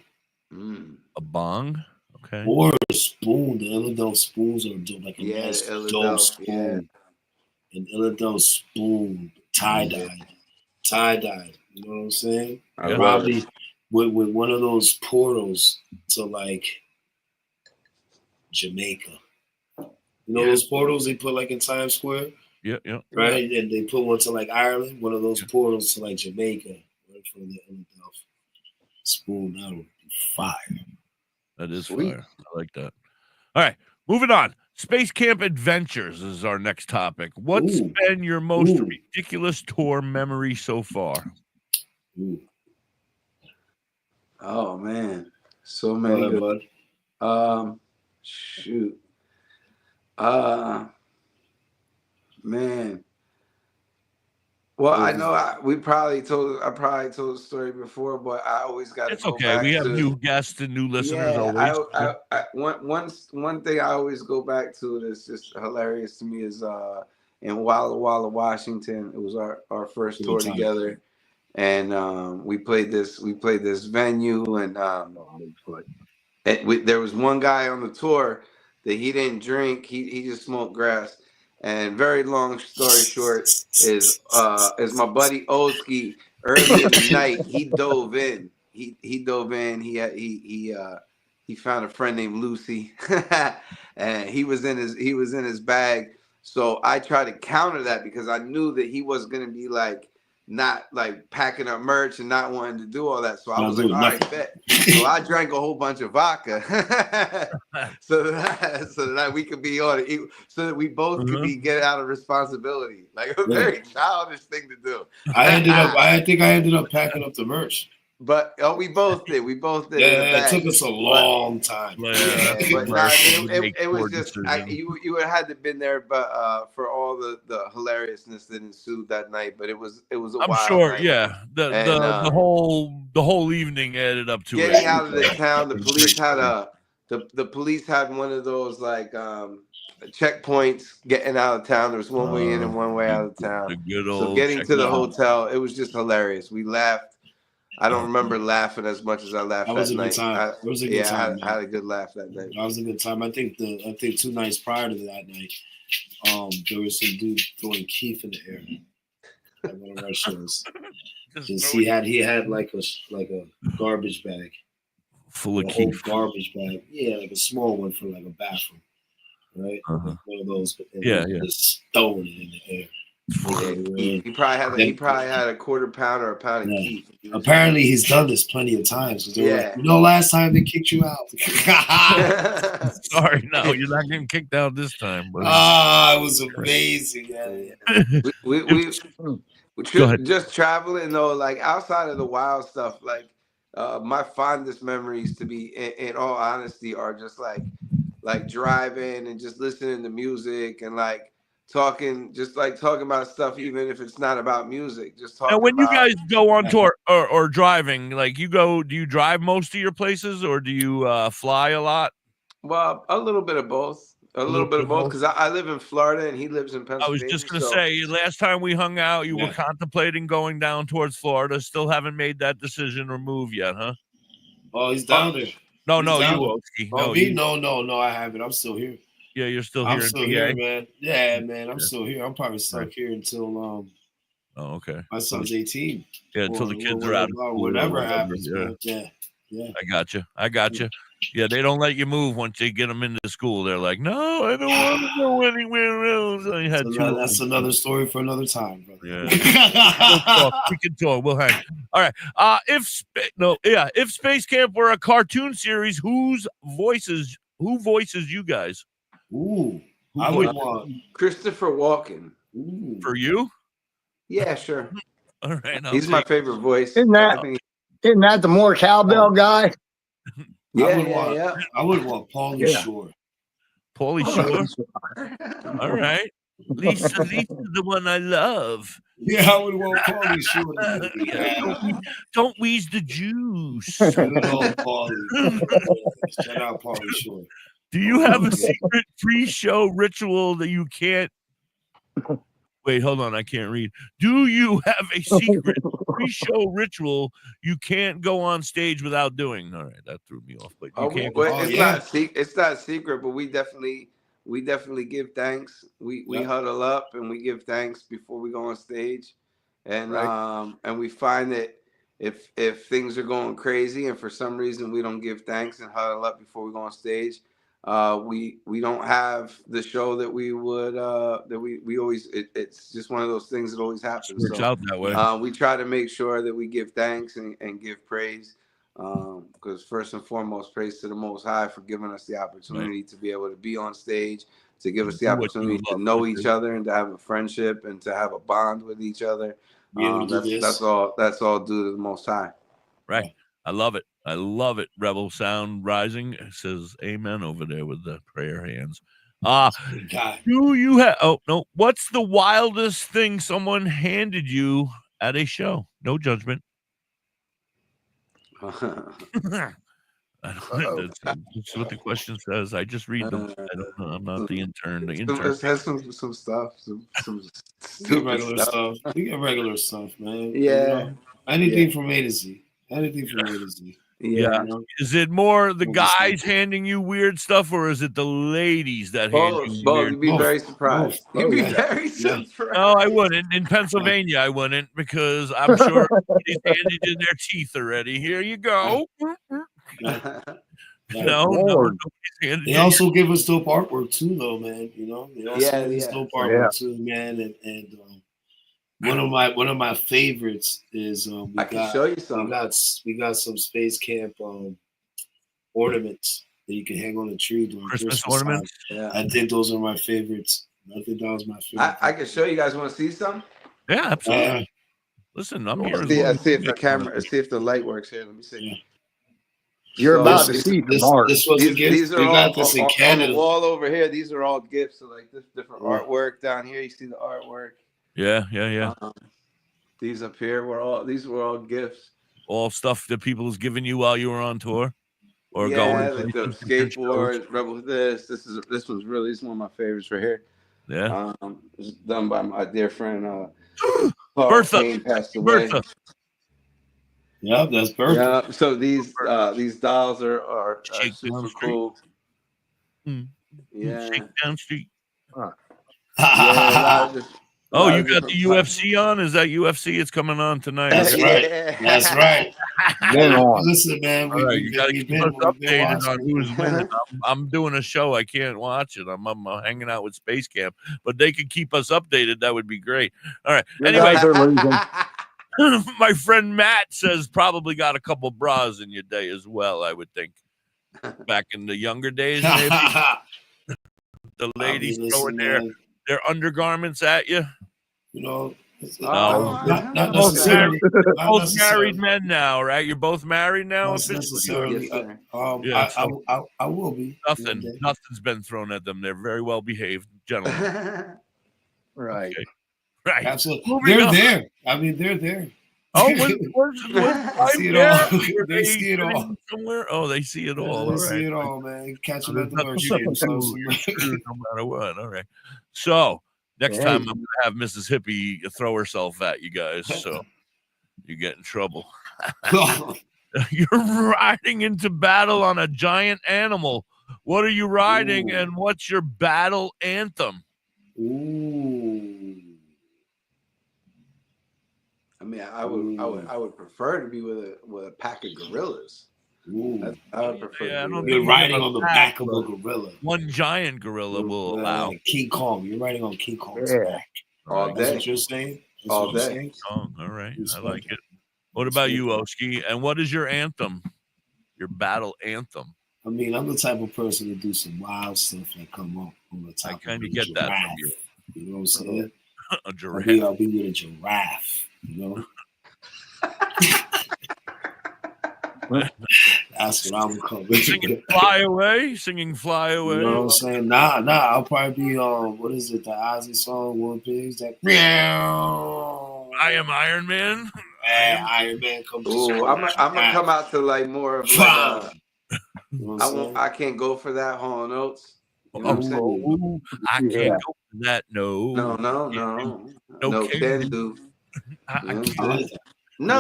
A bong? Okay. Or a spoon. The Philadelphia spoons are dope. Like a nice dope spoon. Yeah. An Philadelphia spoon, tie-dyed. Tie-dyed. You know what I'm saying? Yeah. Probably with one of those portals to like Jamaica. You know those portals they put like in Times Square? Yeah. Right, and they put one to like Ireland, one of those portals to like Jamaica, right for the spoon. That would be fire. That is fire. I like that. All right, moving on. Space Camp Adventures is our next topic. What's been your most ridiculous tour memory so far? Oh man, so many good. Shoot. Man. Well, I know I probably told the story before, but I always got to go okay. back We have new guests and new listeners always. One thing I always go back to that's just hilarious to me is in Walla Walla, Washington. It was our first tour together, and we played this venue, and there was one guy on the tour that he didn't drink. He just smoked grass. And very long story short is my buddy Oskie early in the night he dove in. He dove in. He found a friend named Lucy, and he was in his bag. So I tried to counter that because I knew that he was gonna be like not like packing up merch and not wanting to do all that. So I was like, all right, bet. So I drank a whole bunch of vodka so that we could be on it, so that we both could get out of responsibility. Like a very childish thing to do. I think I ended up packing up the merch. But we both did. Yeah, it took us a long time. But it was just you had to been there, but for all the hilariousness that ensued that night. But it was a wild night. Yeah. The whole evening added up to getting out of the town. The police had one of those like checkpoints getting out of town. There was one way in and one way out of town. So getting to the hotel, it was just hilarious. We laughed. I don't remember laughing as much as I laughed that night. It was a good time. I had a good laugh that night. That was a good time. I think 2 nights prior to that night, there was some dude throwing keef in the air at one of our shows. He had like a garbage bag full of keef. Garbage bag, yeah, like a small one for like a bathroom, right? One of those. Just throwing it in the air. He probably had a quarter pound or a pound of keef. Apparently, he's done this plenty of times. Like, last time they kicked you out. Sorry, no, you're not getting kicked out this time. But it was amazing. We just traveling though, like outside of the wild stuff. Like my fondest memories, to be in all honesty, are just like like driving and just listening to music and like talking about stuff, even if it's not about music. Just talking. Now, when you guys go on Yeah. tour or driving, like do you drive most of your places or do you fly a lot? Well, a little bit of both. A little bit of both, because I live in Florida and he lives in I Pennsylvania. was just going to say, last time we hung out, you were contemplating going down towards Florida. Still haven't made that decision or move yet, huh? Oh, he's down there. No, He's no, down you, there. Oski. Oh, No, me? you. No, I haven't. I'm still here. Yeah, you're still here. I'm still here, man. Yeah, man, I'm still here. I'm probably stuck here until Oh, okay. my son's 18. Yeah, until the kids are out of school. Whatever happens, man. Yeah. I got you. Yeah, they don't let you move once they get them into school. They're like, no, I don't want to go anywhere else. I had That's another story for another time, brother. Yeah. We can talk. We'll hang. All right. If Space Camp were a cartoon series, who voices you guys? Ooh, I would want Christopher Walken. Ooh. For you? Yeah, sure. All right. He's my favorite voice. Isn't that the more cowbell guy? Yeah. I would want Pauly Shore. Pauly Shore. All right. Lisa, the one I love. Yeah, I would want Pauly Shore. Don't wheeze the juice. Shout out Pauly Shore. Do you have a secret pre-show ritual that you can't? Wait, hold on. I can't read. Do you have a secret pre-show ritual you can't go on stage without doing? All right, that threw me off. But you can't. It's not secret, but we definitely give thanks. We huddle up and we give thanks before we go on stage, and and we find that if things are going crazy and for some reason we don't give thanks and huddle up before we go on stage, we don't have the show that we would that we always. It's just one of those things that always happens. Works out that way. We try to make sure that we give thanks and give praise. Because first and foremost, praise to the Most High for giving us the opportunity to be able to be on stage, to give us the opportunity to know each other and to have a friendship and to have a bond with each other. That's all due to the Most High. Right. I love it. I love it. Rebel Sound Rising says amen over there with the prayer hands. Do you have? Oh no! What's the wildest thing someone handed you at a show? No judgment. That's what the question says. I just read them. I don't know. I'm not the intern. The intern has some stuff. Some regular stuff. We get regular stuff, man. Yeah. You know, anything from A to Z. Anything from A to Z. Yeah. You know? Is it more the guys handing you weird stuff, or is it the ladies that hand you weird? You'd be very surprised. You'd be very surprised. No, I wouldn't. In Pennsylvania, I wouldn't, because I'm sure somebody's handed you their teeth already. Here you go. No. They also give us dope artwork too, though, man. You know, they also give us dope artwork too, man. And one of my favorites is I can show you some. We got some Space Camp ornaments that you can hang on the tree during Christmas ornaments. Yeah. I think those are my favorites. I think that was my favorite. I can show you guys. Want to see some? Yeah, absolutely. Listen, I'm here. See if the camera. See if the light works here. Let me see. Yeah. You're about to see this was a gift. These are all this in Canada. On the wall over here. These are all gifts. So like this different artwork down here. You see the artwork. Yeah. These up here these were all gifts. All stuff that people has given you while you were on tour, or going. Like the skateboard, Rebel. This was one of my favorites right here. Yeah. It was done by my dear friend Bertha. Passed away. Bertha. Yeah, that's Bertha. Yeah. So these dolls are super cool. Yeah. Shake down street. You you got the UFC on? Is that UFC? It's coming on tonight. That's right. That's right. Listen, man. You got to keep us updated on who's winning. I'm doing a show. I can't watch it. I'm hanging out with Space Camp, but they could keep us updated. That would be great. All right. Anyway, my friend Matt says probably got a couple bras in your day as well, I would think. Back in the younger days, maybe. The ladies throwing their undergarments at you. You know, No, Not both necessarily. Not both necessarily. married men now, right? You're both married now. Not Officially? necessarily. Yes, sir. Yeah, so I will be. nothing's been thrown at them. They're very well behaved gentlemen. Right. Okay. Right. Absolutely. Moving They're on. there. I mean, they're there. Oh, was see it there? all. Were They see it all. sitting somewhere? Oh, they see it all. They All see right. it all, man. Catch So them at there's the nothing merch you can game. do. You're screwed no matter what. All right. So next Hey. time I'm gonna have Mrs. Hippie throw herself at you guys. So you get in trouble. You're riding into battle on a giant animal. What are you riding, and what's your battle anthem? Ooh. I mean, I would prefer to be with a pack of gorillas. Ooh. I would prefer. Yeah, I don't You're think riding on the back of a gorilla. One giant gorilla will allow. King Kong. You're riding on King Kong's Yeah. back. All That's day. what you're saying? That's All what you're day. saying? Oh, all right. I Respect like it. it. What about you, Oskie? And what is your anthem? Your battle anthem? I mean, I'm the type of person to do some wild stuff that come up on the top. I kind of of get that from giraffe. you. You know what I'm saying? A giraffe. I'll be with a giraffe. You know. That's what I'm coming. Singing Fly Away, singing Fly Away. You know what I'm saying? Nah. I'll probably be what is it? The Ozzy song, War Pigs. That. I am Iron Man. Iron Man comes. Ooh, I'm gonna come out to like more of like. You know what I'm saying? I can't go for that Hall & Oates. You know what I'm saying? Oh, I can't go for that. No can do. I can't. I like that. No.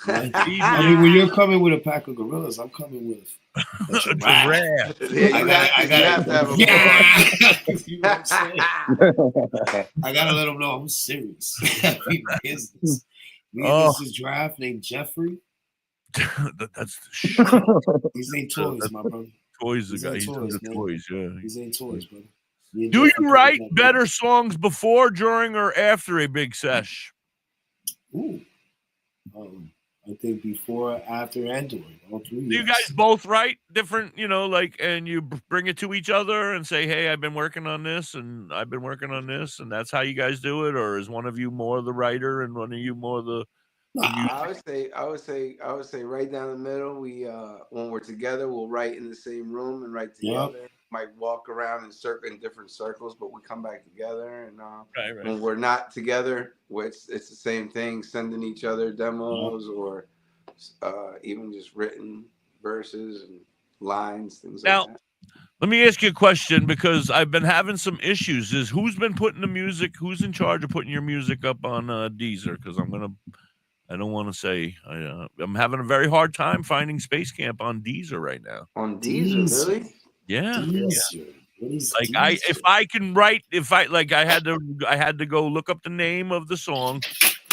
I mean, when you're coming with a pack of gorillas, I'm coming with a giraffe. I got to have a you know what I'm saying? I gotta let them know I'm serious. Business. This is giraffe named Jeffrey. That's These ain't toys, my brother. Toys, These the guy. ain't toys, man. Toys, yeah. These ain't toys, brother. Do you write better songs before, during, or after a big sesh? Ooh. I think before, after, and during. All three. Do you guys both write different, and you bring it to each other and say, hey, I've been working on this and I've been working on this, and that's how you guys do it? Or is one of you more the writer and one of you more the I would say right down the middle. We when we're together, we'll write in the same room and write together. Yep. Might walk around in different circles, but we come back together. And right. when we're not together, it's the same thing. Sending each other demos or even just written verses and lines, things like that. Let me ask you a question, because I've been having some issues. Who's been putting the music? Who's in charge of putting your music up on Deezer? Because I don't want to say I'm having a very hard time finding Space Camp on Deezer right now. On Deezer, really? Yeah. Deezer. What is like Deezer? I had to go look up the name of the song,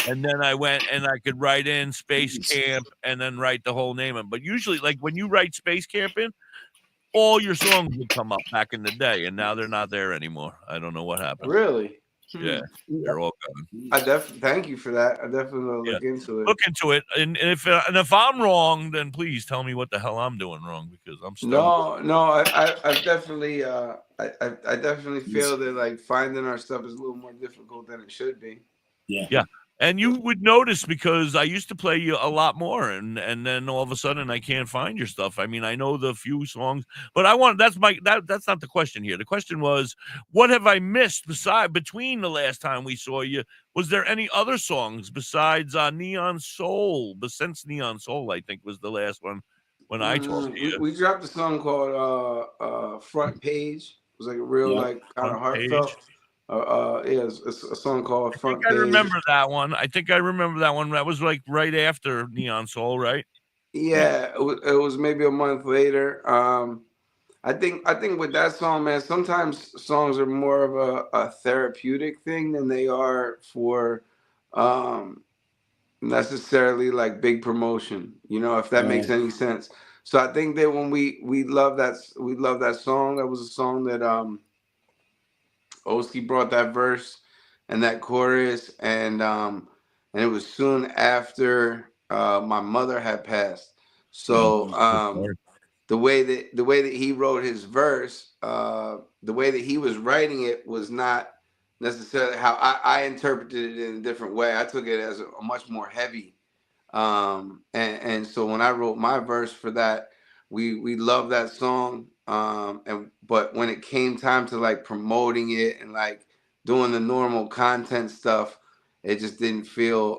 and then I went and I could write in Space Camp and then write the whole name in. But usually, like when you write Space Camp in, all your songs would come up back in the day, and now they're not there anymore. I don't know what happened. Really? Yeah, they're all gone. Thank you for that. I definitely will look into it. Look into it, and if I'm wrong, then please tell me what the hell I'm doing wrong, because I'm still I definitely I definitely feel that like finding our stuff is a little more difficult than it should be. Yeah. And you would notice, because I used to play you a lot more, and then all of a sudden I can't find your stuff. I mean, I know the few songs, but that's not the question here. The question was, what have I missed between the last time we saw you? Was there any other songs besides Neon Soul? But since Neon Soul, I think, was the last one when I talked to you. We dropped a song called Front Page. It was like a real like kind of heartfelt. It's a song called Front Page. I remember that one. That was like right after Neon Soul, right? Yeah, it was maybe a month later. I think with that song, man, sometimes songs are more of a therapeutic thing than they are for necessarily like big promotion. If that makes any sense. So I think that when we love that song. That was a song that Oskie brought that verse and that chorus, and it was soon after my mother had passed. So the way that he wrote his verse, the way that he was writing it was not necessarily how I interpreted it in a different way. I took it as a much more heavy. And so when I wrote my verse for that, we loved that song. But when it came time to like promoting it and like doing the normal content stuff, it just didn't feel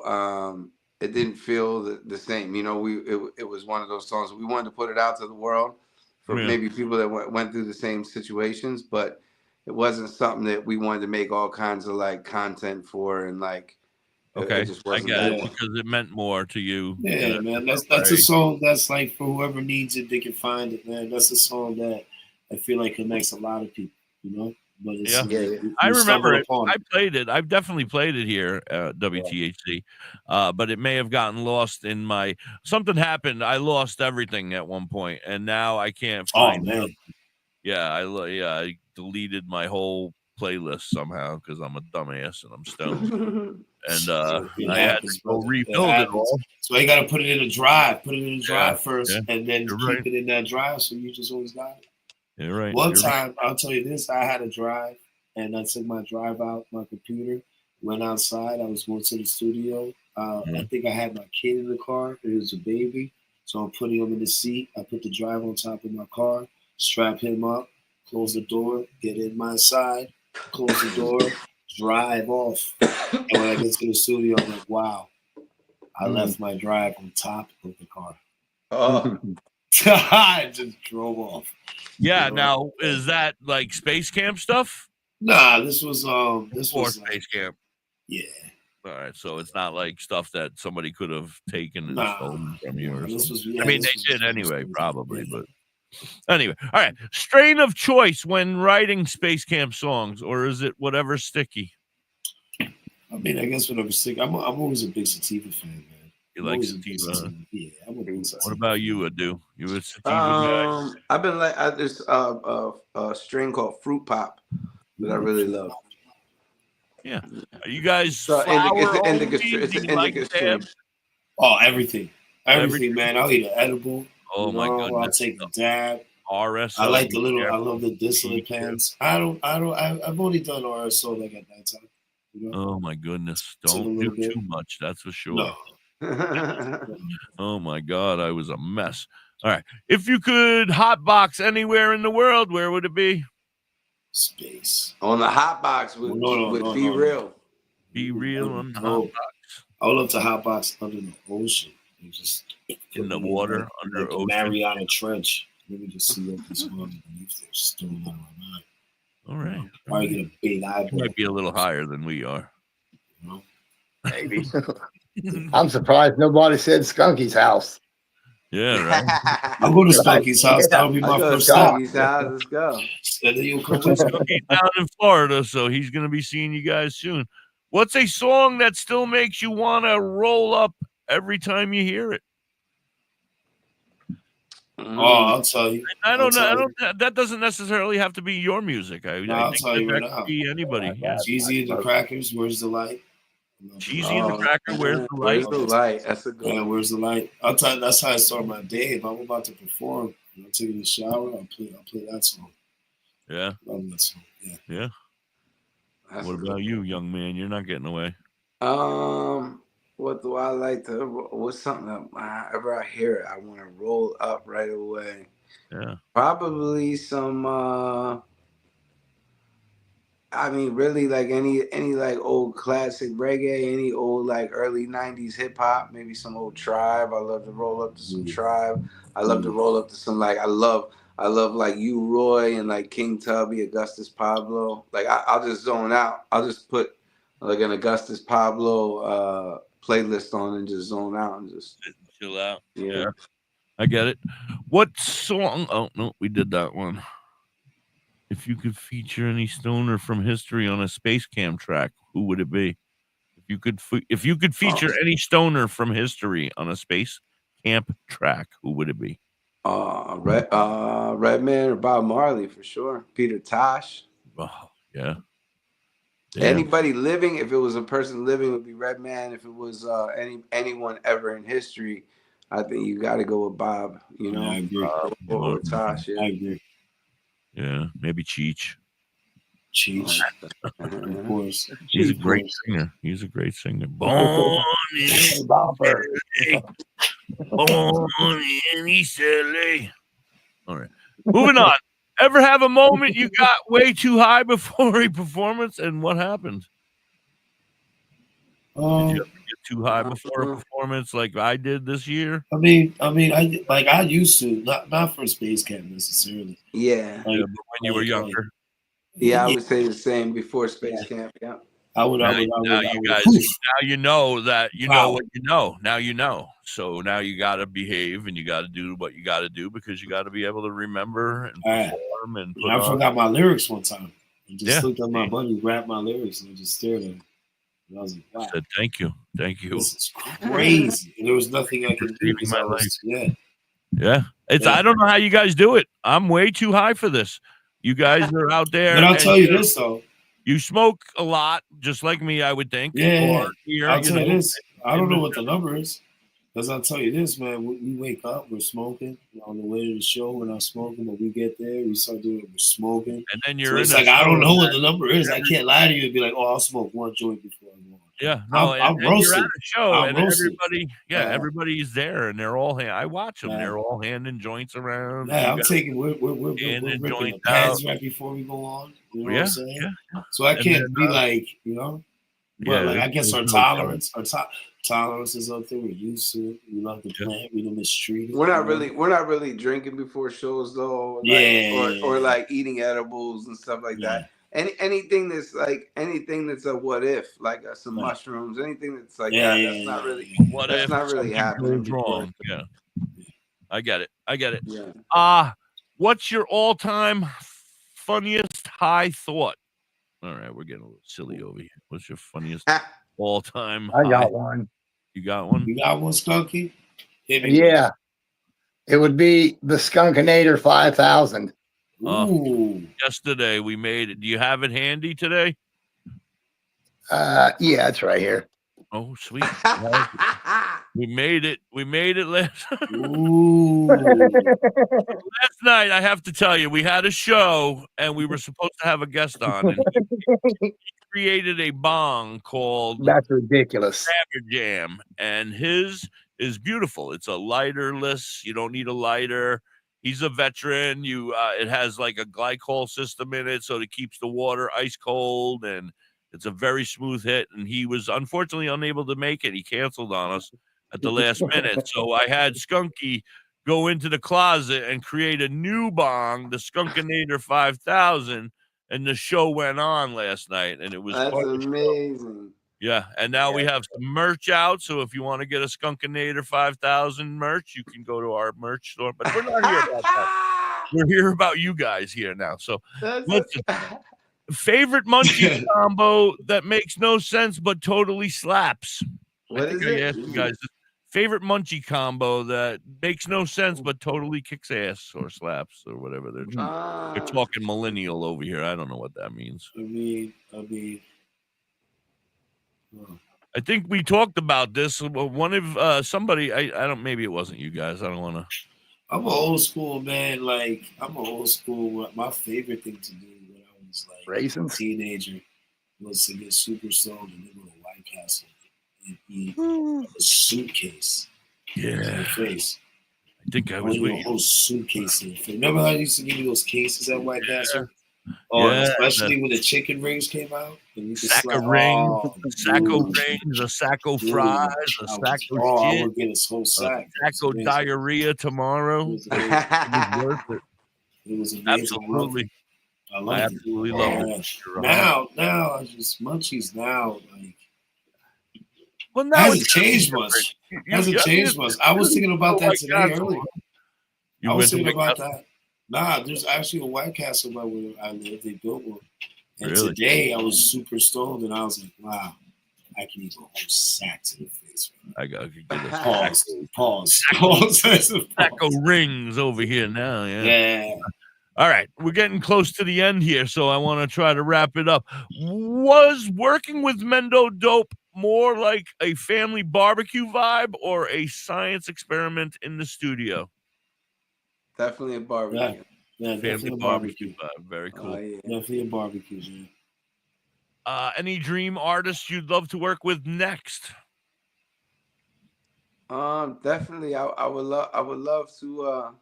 the same. You know, it was one of those songs we wanted to put it out to the world for maybe people that went through the same situations, but it wasn't something that we wanted to make all kinds of like content for, and like okay, it just wasn't I get that it way. because it meant more to you. Yeah, man, that's a song that's like for whoever needs it, they can find it, man. That's a song that I feel like connects a lot of people, you know. But it's, I remember it. I played it. I've definitely played it here at WTHC, but it may have gotten lost in my. Something happened. I lost everything at one point, and now I can't find. Oh man. Yeah, I deleted my whole playlist somehow because I'm a dumbass and I'm stoned. And I had to go rebuild it all. So you got to put it in a drive. Put it in a drive first, and then keep it in that drive. So you just always got it. You're right. One time, I'll tell you this: I had a drive, and I took my drive out, my computer, went outside. I was going to the studio. I think I had my kid in the car. It was a baby, so I'm putting him in the seat. I put the drive on top of my car, strap him up, close the door, get in my side, close the door, drive off. And when I get to the studio, I'm like, wow, I left my drive on top of the car. Oh. I just drove off. Yeah. You know? Now, is that like Space Camp stuff? Nah, this was Space Camp. Yeah. All right, so it's not like stuff that somebody could have taken and stolen from you or something. I mean, they did anyway, probably, but anyway. All right, strain of choice when writing Space Camp songs, or is it whatever sticky? I mean, I guess whatever sticky. I'm always a big Sativa fan, man. You like Sativa? Yeah, I'm a big Sativa. What about you, Adoo? You a Sativa guy? I've been like there's a strain called Fruit Pop that I really love. Yeah, are you guys? So it's an indica strain. Oh, everything, man. I'll eat an edible. Oh my goodness! I'll take a dab. RSO. I like I love the distillate pans. I've only done RSO like at nighttime. You know? Oh my goodness! Don't do too much. That's for sure. No. Oh my God, I was a mess. All right, if you could hotbox anywhere in the world, where would it be? Space. On the hotbox with Be Real. Be Real on the hotbox. I would love to hotbox under the ocean. Just in the water under the ocean. Mariana Trench. Let me just see what this one underneath there. Just doing that right now. All right. Probably get a big eyeball. Might be a little higher than we are. You know? Maybe. I'm surprised nobody said Skunky's house. Yeah, right. I'll go to Skunky's house. That'll be my first stop. Skunky's house. Let's go. And then you'll come with Skunky's down in Florida, so he's going to be seeing you guys soon. What's a song that still makes you want to roll up every time you hear it? Oh, I'll tell you. I don't know. That doesn't necessarily have to be your music. I'll tell you right now. Be anybody. Yeah. Cheesy and the Crackers. Where's the light? Cheesy and the Cracker. Where's the light? Where's the light? That's a good one. Yeah, where's the light? I'll tell you. That's how I start my day. If I'm about to perform, I'm taking a shower. I'll play that song. Yeah. Love that song. Yeah. That's what about you, young man? You're not getting away. What do I like to? What's something that whenever I hear it, I want to roll up right away. Yeah. Probably some. I mean, really, like any like old classic reggae, any old like early '90s hip hop, maybe some old Tribe. I love to roll up to some Tribe. I love to roll up to some like I love like U Roy and like King Tubby, Augustus Pablo. Like I'll just zone out. I'll just put like an Augustus Pablo playlist on and just zone out and just chill out. Yeah. I get it. What song? Oh no, we did that one. If you could feature any stoner from history on a Space Camp track, who would it be? If you could feature any stoner from history on a Space Camp track, who would it be? Redman or Bob Marley for sure. Peter Tosh. Oh, yeah. Anybody living, if it was a person living, it would be Redman. If it was anyone ever in history, I think you got to go with Bob. You know, I agree. Or Tosh. Yeah. I agree. Yeah, maybe Cheech. Cheech, of course. He's a Of great course. singer. He's a great singer. Born in Bumper. LA. Born in East LA. All right. Moving on. Ever have a moment you got way too high before a performance, and what happened? Did you ever get too high before a performance like I did this year? I used to, not for Space Camp necessarily. Yeah. But when you were younger. Yeah, I would say the same before Space Camp. Yeah. Now you know that you know what you know. Now you know. So now you got to behave and you got to do what you got to do because you got to be able to remember and perform and put on. I forgot my lyrics one time. I just looked at my buddy, grabbed my lyrics, and I just stared at him. And I was like, wow. I said, thank you. Thank you. This is crazy. And there was nothing I could do. My life. Yeah. I don't know how you guys do it. I'm way too high for this. You guys are out there. But I'll tell you this, though. You smoke a lot, just like me, I would think. Yeah. Here, I'll tell you this. I don't know what the number is. Because I'll tell you this, man. We wake up, we're smoking. On the way to the show, we're not smoking. But we get there, we start doing it, we're smoking. And then you're it's like, I don't know what the number is. I can't lie to you and be like, oh, I'll smoke one joint before I go on. Yeah, no, I'm roasted. You're at a show, I'm and roasted. everybody's there, and they're all I watch them. They're all handing joints around. Yeah, I'm taking we're ripping the pads right before we go on. You know what I'm saying? Yeah. So I can't be like, you know. But like I guess our tolerance is up there. We're used to it. We love the plant. We don't mistreat it. We're not really drinking before shows though. Or like eating edibles and stuff like that. Anything that's a what if, like some mushrooms, anything that's like that's not really what that's if not really happening. Wrong. Yeah, I get it. Yeah. What's your all-time funniest high thought? All right, we're getting a little silly over here. What's your funniest all-time? I got one. You got one? You got one, Skunky? Yeah, it would be the Skunkinator 5000. Yesterday we made it. Do you have it handy today? Yeah, it's right here. Oh, sweet. We made it. We made it last night. I have to tell you, we had a show and we were supposed to have a guest on. And he created a bong called That's ridiculous. Grabber Jam, and his is beautiful. It's a lighterless. You don't need a lighter. He's a veteran. It has like a glycol system in it, so it keeps the water ice cold, and it's a very smooth hit. And he was unfortunately unable to make it. He canceled on us at the last minute. So I had Skunky go into the closet and create a new bong, the Skunkinator 5000, and the show went on last night. And it was amazing. Yeah, and now we have some merch out. So if you want to get a Skunkinator 5000 merch, you can go to our merch store. But we're not here about that. We're here about you guys here now. So listen, favorite munchie combo that makes no sense but totally slaps. What is it? I asked you guys, favorite munchie combo that makes no sense but totally kicks ass or slaps or whatever they're trying. They're talking millennial over here. I don't know what that means. I think we talked about this. One of somebody, I don't, maybe it wasn't you guys. I don't want to. I'm an old school man. Like, I'm an old school. My favorite thing to do when I was like raisins? A teenager was to get super stoned and then go to White Castle and eat a suitcase. Yeah. In the face. I think I was with you. A whole suitcase in the face. Remember how I used to give you those cases at White Castle? Oh, especially when the chicken rings came out. And you sack of rings, a sack of fries, a sack of shit. I would get a whole sack. A sack of diarrhea tomorrow. It was worth it. It was amazing. Absolutely. I absolutely love it. Now, I just munchies now. Like, well, now hasn't changed much. Hasn't changed much. I was thinking about that today earlier. I was thinking about that. Nah, there's actually a White Castle by where I live. They built one. And today I was super stoned and I was like, wow, I can eat a whole sack to the face. I got to get a pause. Sack of rings over here now. Yeah. All right. We're getting close to the end here, so I want to try to wrap it up. Was working with Mendo Dope more like a family barbecue vibe or a science experiment in the studio? Definitely a barbecue. Yeah, Family definitely a barbecue barbecue. vibe. Very cool. Oh, yeah. Definitely a barbecue, man. Any dream artists you'd love to work with next? Definitely. I would love to.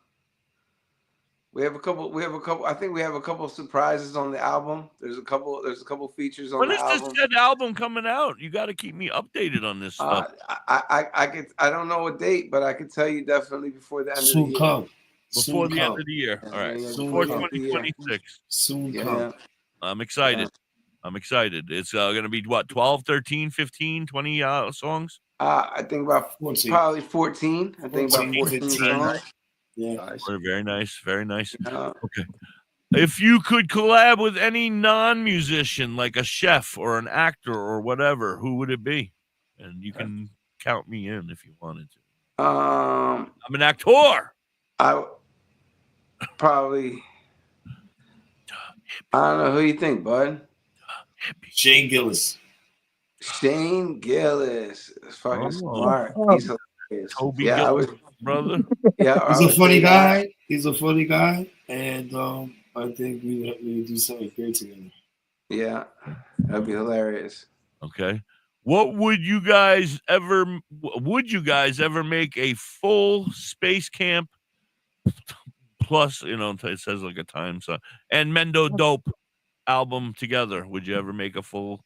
We have a couple. I think we have a couple of surprises on the album. There's a couple features on When the is this album. said album coming out? You got to keep me updated on this stuff. I don't know a date, but I could tell you definitely before the end of the Soon year. come. Before Soon the end come. of the year. Yeah, All right. yeah, Before come. 2026. Soon Yeah. come. I'm excited. I'm excited. It's going to be what, 12, 13, 15, 20 songs? I think about 14. probably 14. I think about 14 15. songs. Yeah. Nice. Very nice. Very nice. Yeah. Okay. If you could collab with any non-musician, like a chef or an actor or whatever, who would it be? And you can count me in if you wanted to. I'm an actor. I probably. I don't know who you think, bud. Shane Gillis. Shane Gillis is fucking smart. He's hilarious. Toby Yeah, Gillis, brother. Yeah, He's a funny guy. He's a funny guy, and I think we would do something great together. Yeah, that'd be hilarious. Okay. What would you guys ever make a full Space Camp plus, it says like a time so and Mendo Dope album together? Would you ever make a full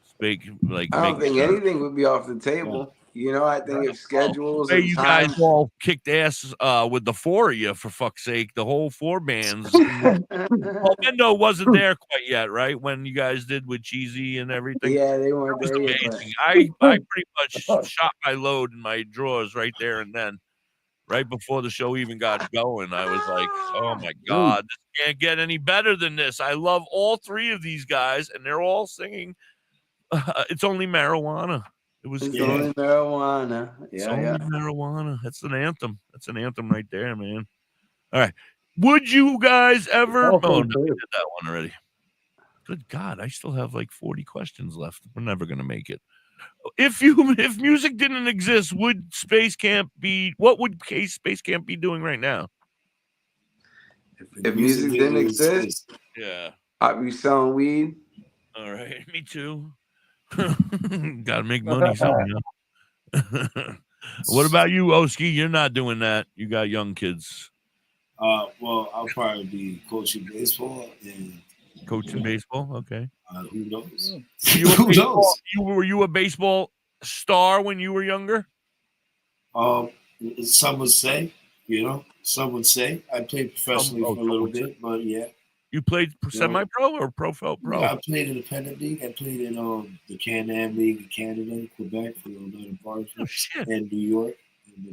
Space I don't think anything would be off the table. I think if schedules and you time. guys all kicked ass with the four of you, for fuck's sake, the whole four bands. Well, Mendo wasn't there quite yet, right? When you guys did with Cheesy and everything. Yeah, they weren't That there was yet. amazing. I pretty much shot my load in my drawers right there and then. Right before the show even got going, I was like, oh my God, this can't get any better than this. I love all three of these guys, and they're all singing It's Only Marijuana. It was It's Only Marijuana. It's Only Marijuana. That's an anthem. That's an anthem right there, man. All right. Would you guys ever? Oh, no, we did that one already. Good God, I still have like 40 questions left. We're never gonna make it. If music didn't exist, would Space Camp be? What would Space Camp be doing right now? If music didn't exist, yeah, I'd be selling weed. All right, me too. Gotta make money somehow. What about you, Oskie? You're not doing that. You got young kids. Well, I'll probably be coaching baseball and coaching baseball. Okay. Who knows? Who knows? Were you a baseball star when you were younger? Some would say. Some would say I played professionally for a little bit, but yeah. You played semi-pro or pro? Yeah, I played independent league. I played in the Can-Am League in Canada, Quebec, for the bars, and New York.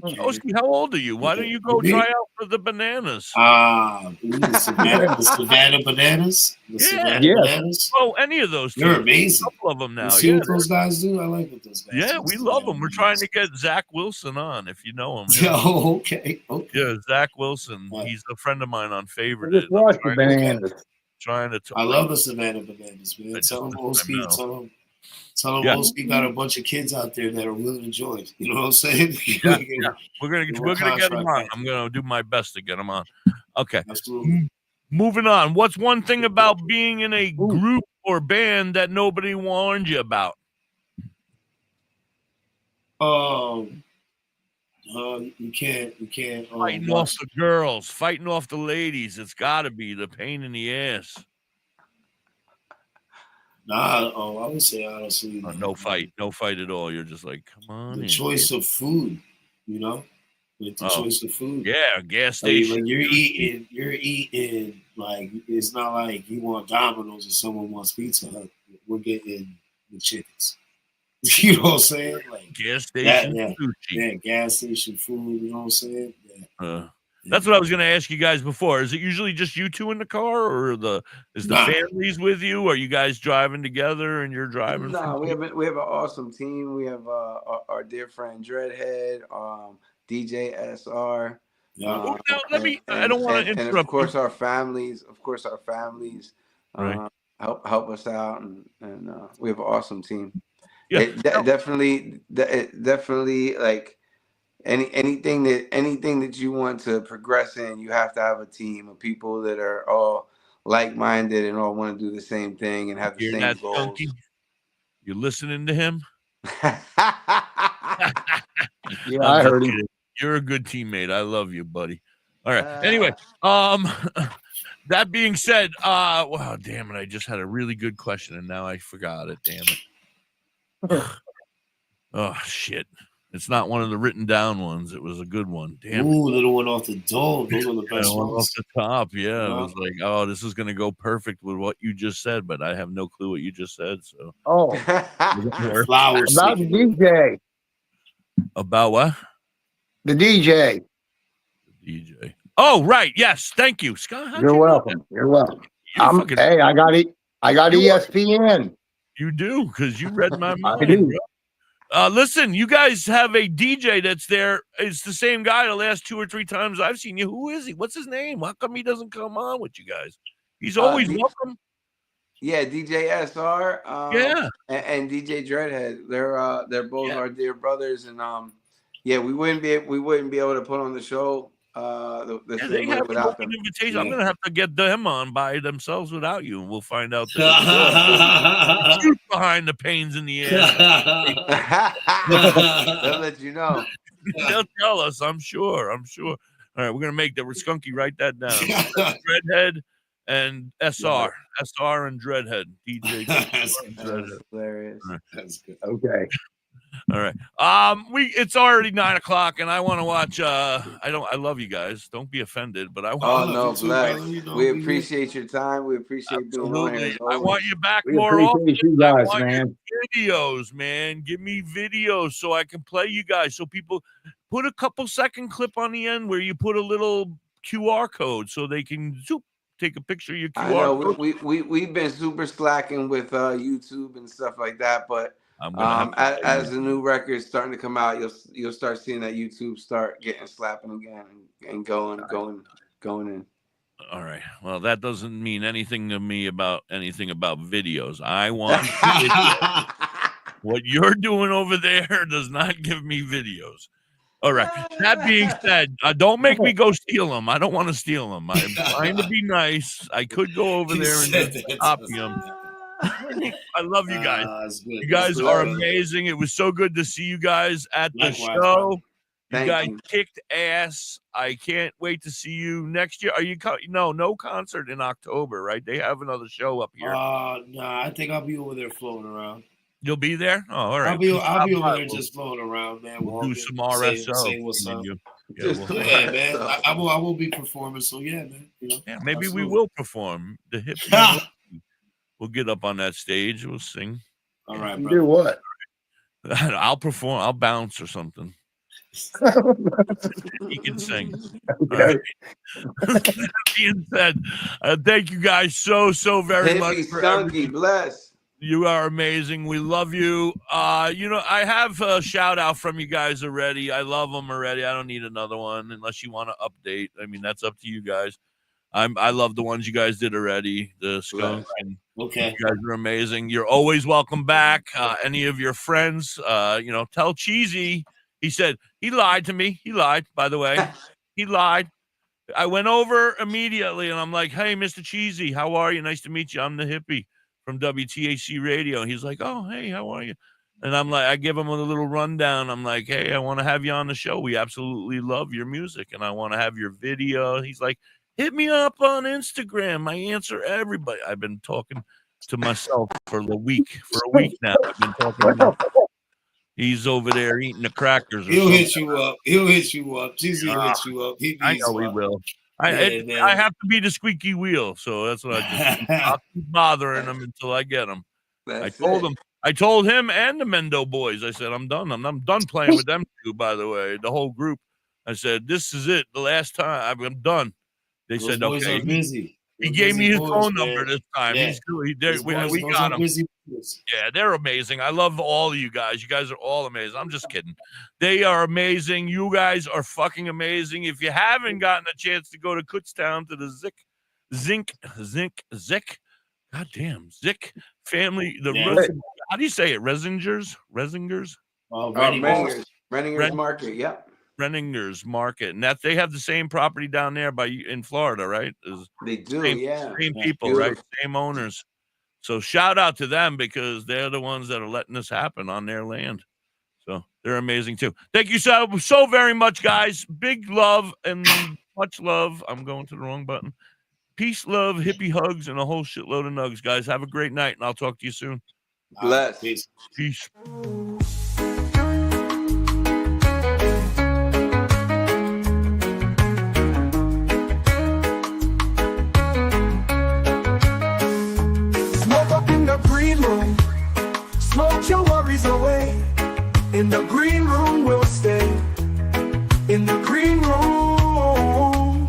Oskie, how old are you? Why don't you go try out for the Bananas? The Savannah Bananas. Bananas. Oh, any of those. They're amazing. A couple of them now. You see what those guys do? I like what those guys do. Yeah, we love them. We're trying to get Zach Wilson on, if you know him. Oh, okay. Yeah, Zach Wilson. He's a friend of mine on Favorite. Just watch the Bananas. I love the Savannah Bananas, man. Tell them Oskie. Tell them Oskie got a bunch of kids out there that are willing to join. You know what I'm saying? We're gonna get them on. I'm gonna do my best to get them on. Okay. Absolutely. Moving on. What's one thing about being in a group or band that nobody warned you about? You can't. Fighting off the girls, fighting off the ladies. It's got to be the pain in the ass. Nah, I would say honestly, no fight at all. You're just like, come on. The choice of food, with the choice of food. Yeah, gas station. Like you're eating. Like it's not like you want Domino's or someone wants Pizza Hut. We're getting the chickens. You know what I'm saying? Like gas station sushi. Yeah, gas station food. You know what I'm saying? Yeah. That's what I was going to ask you guys before. Is it usually just you two in the car, or is the families with you? Are you guys driving together and you're driving? No, we have an awesome team. We have our dear friend Dreadhead, DJ SR. Now, I don't want to interrupt. And of course our families. Right. help us out, and we have an awesome team. Yeah, It definitely like. anything that you want to progress in, you have to have a team of people that are all like-minded and all want to do the same thing and have the Hear same that, goals. Skunky? You listening to him? Yeah, I heard him. Kidding. You're a good teammate. I love you, buddy. All right. Anyway, that being said, wow, damn it, I just had a really good question and now I forgot it. Damn it. Oh shit. It's not one of the written down ones. It was a good one. Damn. Ooh, little one off the dome. Those are the best one ones. off the top. Yeah. It was like, oh, this is gonna go perfect with what you just said, but I have no clue what you just said. So Flowers. About the DJ. About what? The DJ. DJ. Oh, right. Yes. Thank you, Scott. You're welcome. You're welcome. Hey, I got it. I got ESPN. You do, because you read my mind. I do. Listen, you guys have a DJ that's there. It's the same guy the last 2 or 3 times I've seen you. Who is he? What's his name? How come he doesn't come on with you guys? He's always welcome. Yeah, DJ SR. Yeah, and DJ Dreadhead. They're both our dear brothers, and yeah, we wouldn't be able to put on the show they have an open invitation. I'm gonna have to get them on by themselves without you, and we'll find out the truth behind the pains in the ass. They'll let you know. They'll tell us. I'm sure. All right, we're gonna make the Skunky write that down. Dreadhead and SR and Dreadhead. DJ. That's hilarious. Right. That's good. Okay. All right. It's already 9 o'clock, and I want to watch. I love you guys. Don't be offended, but I want. Oh no, bless. We appreciate your time. We appreciate being on here. I want you back We more often. appreciate you guys, I want man. videos, man. Give me videos so I can play you guys. So people put a couple second clip on the end where you put a little QR code so they can take a picture of your QR I know code. we've been super slacking with YouTube and stuff like that, but as the new record's starting to come out, you'll start seeing that YouTube start getting slapping again and going in. All right. Well, that doesn't mean anything to me about videos. I want what you're doing over there does not give me videos. All right. That being said, don't make me go steal them. I don't want to steal them. I'm trying to be nice. I could go over there and just copy them. I love you guys. You guys are amazing. It was so good to see you guys at the show. You guys kicked ass. I can't wait to see you next year. Are you no concert in October, right? They have another show up here. No, I think I'll be over there floating around. You'll be there? Oh, all right. I'll be over there just floating around, man. We'll do some RSO. Say what's up. Yeah, man. I will be performing. So yeah, man. Yeah, maybe we will perform. Da.Hippie. We'll get up on that stage. We'll sing. All right, You bro. do what? I'll perform. I'll bounce or something. He can sing. Okay. All right. That being said, thank you guys so very much. Skunky, bless. You are amazing. We love you. I have a shout out from you guys already. I love them already. I don't need another one unless you want to update. I mean, that's up to you guys. I love the ones you guys did already. The skunk. And okay. You guys are amazing. You're always welcome back. Any of your friends, tell Cheesy. He said he lied to me. He lied, by the way. He lied. I went over immediately and I'm like, hey, Mr. Cheesy, how are you? Nice to meet you. I'm Da.Hippie from WTAC Radio. And he's like, oh, hey, how are you? And I'm like, I give him a little rundown. I'm like, hey, I want to have you on the show. We absolutely love your music and I want to have your video. He's like, hit me up on Instagram. I answer everybody. I've been talking to myself for a week now. I've been talking to he's over there eating the crackers. He'll hit you up. Cheesy will hit you up. I know he will. I have to be the squeaky wheel, so that's what I'll keep bothering him until I get him. I told him and the Mendo boys. I said, I'm done. I'm done playing with them two, by the way, the whole group. I said, this is it. The last time I'm done. They Those said, boys okay. are busy. He gave me his phone number this time. Yeah. We got him. Yeah, they're amazing. I love all of you guys. You guys are all amazing. I'm just kidding. They are amazing. You guys are fucking amazing. If you haven't gotten a chance to go to Kutztown to the Zik family, how do you say it? Resingers? Renninger's Market. Yep. Renninger's Market, and that they have the same property down there in Florida, right? They do, same people, beautiful. right? Same owners. So shout out to them because they're the ones that are letting this happen on their land. So they're amazing too. Thank you so very much, guys. Big love and much love. I'm going to the wrong button. Peace, love, hippie hugs, and a whole shitload of nugs, guys. Have a great night, and I'll talk to you soon. Bless. Peace. Peace. Smoke up in the green room. Smoke your worries away. In the green room we'll stay. In the green room.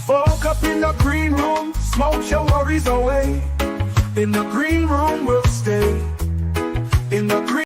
Smoke up in the green room. Smoke your worries away. In the green room we'll